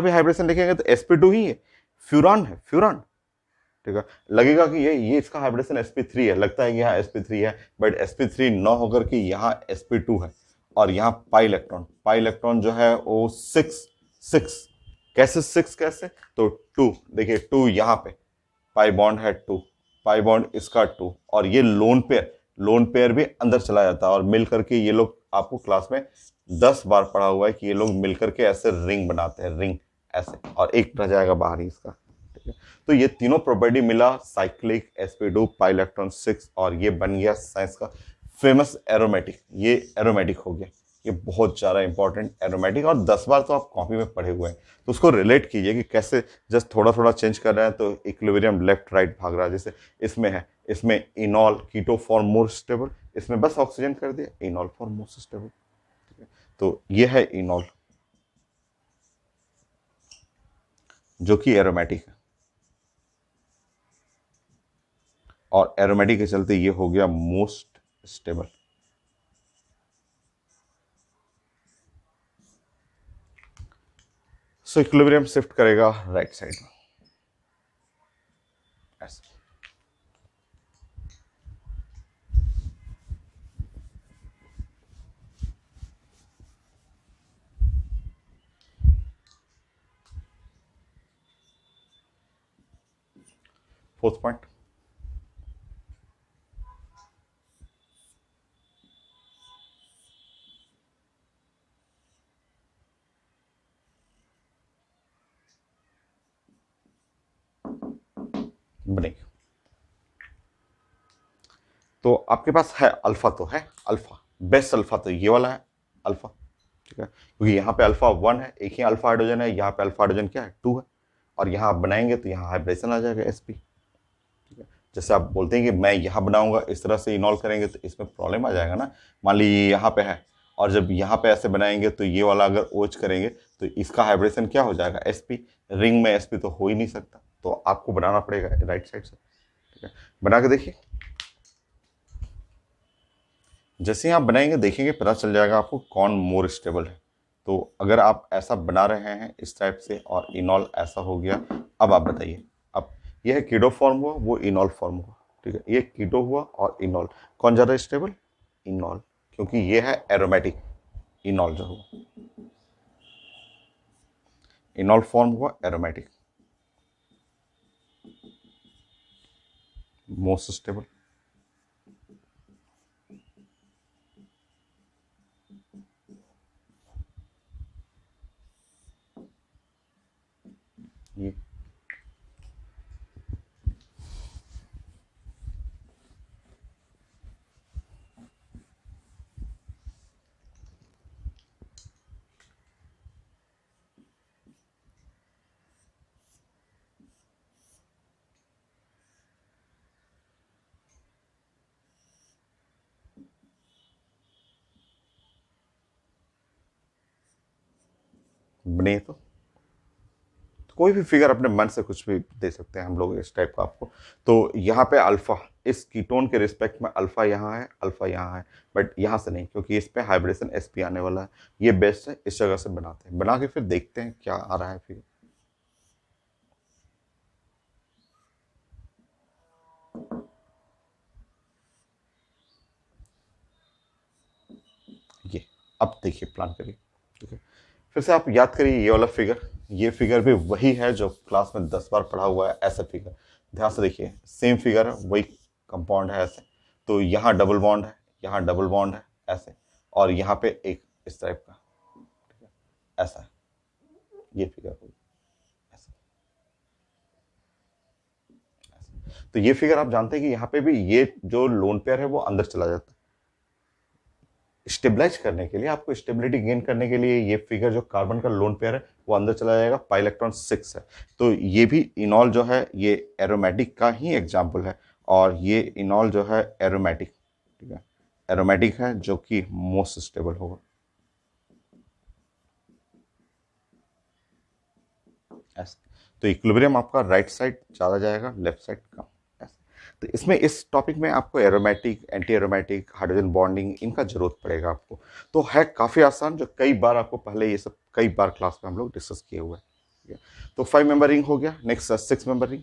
भी हाइब्रिडेशन देखेंगे तो sp2 ही है, फ्यूरान है, फ्यूरान। ठीक है, लगेगा कि ये इसका हाइब्रिडेशन sp3 है, लगता है कि यहाँ sp3 है, बट sp3 न होकर के यहाँ sp2 है। और यहाँ पाई इलेक्ट्रॉन जो है वो 6 कैसे 6 कैसे, तो 2 देखिए 2 यहाँ पे पाई बॉन्ड है 2, पाई बॉन्ड इसका 2, और ये लोन पेयर भी अंदर चला जाता है और मिल करके ये लोग, आपको क्लास में 10 बार पढ़ा हुआ है कि ये लोग मिल करके ऐसे रिंग बनाते हैं, रिंग ऐसे, और एक रह जाएगा बाहर ही इसका। ठीक है, तो ये तीनों प्रॉपर्टी मिला, साइक्लिक, sp2, पाई इलेक्ट्रॉन 6, और ये बन गया साइंस का फेमस एरोमेटिक। ये एरोमेटिक हो गया, ये बहुत ज़्यादा इंपॉर्टेंट एरोमेटिक, और 10 बार तो आप कॉपी में पढ़े हुए हैं। तो उसको रिलेट कीजिए कि कैसे जस्ट थोड़ा थोड़ा चेंज कर रहे हैं तो इक्विलिब्रियम लेफ्ट राइट भाग रहा है। जैसे इसमें है, इसमें इनॉल कीटो फॉर्म मोर स्टेबल, इसमें बस ऑक्सीजन कर दिया, इनॉल फॉर्म मोर स्टेबल। तो ये है इनॉल जो कि एरोमेटिक है, और एरोमेटिक के चलते ये हो गया मोस्ट स्टेबल। सो इक्विलिब्रियम शिफ्ट करेगा राइट साइड में ऐसे। फोर्थ पॉइंट, बनेगी। तो आपके पास है अल्फा, तो है अल्फा, बेस्ट अल्फा तो ये वाला है अल्फा। ठीक है, क्योंकि यहाँ पे अल्फा 1 है, एक ही अल्फा हाइड्रोजन है, यहाँ पे अल्फा हाइड्रोजन क्या है 2 है, और यहाँ आप बनाएंगे तो यहाँ हाइब्रिडेशन आ जाएगा sp। ठीक है, जैसे आप बोलते हैं कि मैं यहाँ बनाऊंगा, इस तरह से इनॉल्व करेंगे तो इसमें प्रॉब्लम आ जाएगा ना। मान लीजिए यहाँ पे है, और जब यहाँ पे ऐसे बनाएंगे तो ये वाला अगर OH करेंगे तो इसका हाइब्रिडेशन क्या हो जाएगा sp। रिंग में sp तो हो ही नहीं सकता, तो आपको बनाना पड़ेगा राइट साइड से। ठीक है, बना के देखिए, जैसे ही आप बनाएंगे देखेंगे पता चल जाएगा आपको कौन मोर स्टेबल है। तो अगर आप ऐसा बना रहे हैं इस टाइप से और इनॉल ऐसा हो गया, अब आप बताइए, अब यह है कीटो फॉर्म हुआ, वो इनॉल फॉर्म हुआ। ठीक है, ये कीटो हुआ और इनॉल, कौन ज़्यादा स्टेबल, इनॉल, क्योंकि ये है एरोमेटिक। इनॉल जो हुआ, इनॉल फॉर्म हुआ एरोमेटिक, मोस्ट स्टेबल। ये बने तो कोई भी फिगर अपने मन से कुछ भी दे सकते हैं हम लोग इस टाइप का आपको। तो यहाँ पे अल्फा, इस कीटोन के रिस्पेक्ट में अल्फा यहाँ है, अल्फा यहाँ है, बट यहाँ से नहीं, क्योंकि इस पे हाइब्रिडेशन sp आने वाला है। ये बेस्ट है, इस जगह से बनाते हैं, बना के फिर देखते हैं क्या आ रहा है फिर। ये अब देखिए, प्लान करिए। ठीक है, फिर से आप याद करिए ये वाला फिगर, ये फिगर भी वही है जो क्लास में 10 बार पढ़ा हुआ है, ऐसा फिगर ध्यान से देखिए, सेम फिगर है, वही कंपाउंड है ऐसे। तो यहाँ डबल बॉन्ड है, यहाँ डबल बॉन्ड है ऐसे, और यहाँ पे एक इस टाइप का, ठीक है, ऐसा है ये फिगर होगी ऐसा, ऐसा। तो ये फिगर आप जानते हैं कि यहाँ पे भी ये जो लोन पेयर है वो अंदर चला जाता है। स्टेबलाइज करने के लिए, आपको स्टेबिलिटी गेन करने के लिए, ये फिगर जो कार्बन का लोन पेयर है वो अंदर चला जाएगा, पाई इलेक्ट्रॉन 6 है। तो ये भी इनॉल जो है ये एरोमेटिक का ही एग्जाम्पल है, और ये इनॉल जो है एरोमेटिक। ठीक है, एरोमेटिक है जो कि मोस्ट स्टेबल होगा। ऐसे तो इक्विलिब्रियम आपका राइट साइड ज़्यादा जाएगा, लेफ्ट साइड कम। ऐसे तो इसमें इस टॉपिक में आपको aromatic, anti aromatic, hydrogen bonding इनका जरूरत पड़ेगा आपको। तो है काफ़ी आसान, जो कई बार आपको पहले ये सब कई बार क्लास में हम लोग डिस्कस किए हुए हैं। ठीक है? तो 5 मेंबर रिंग हो गया। Next 6 member ring.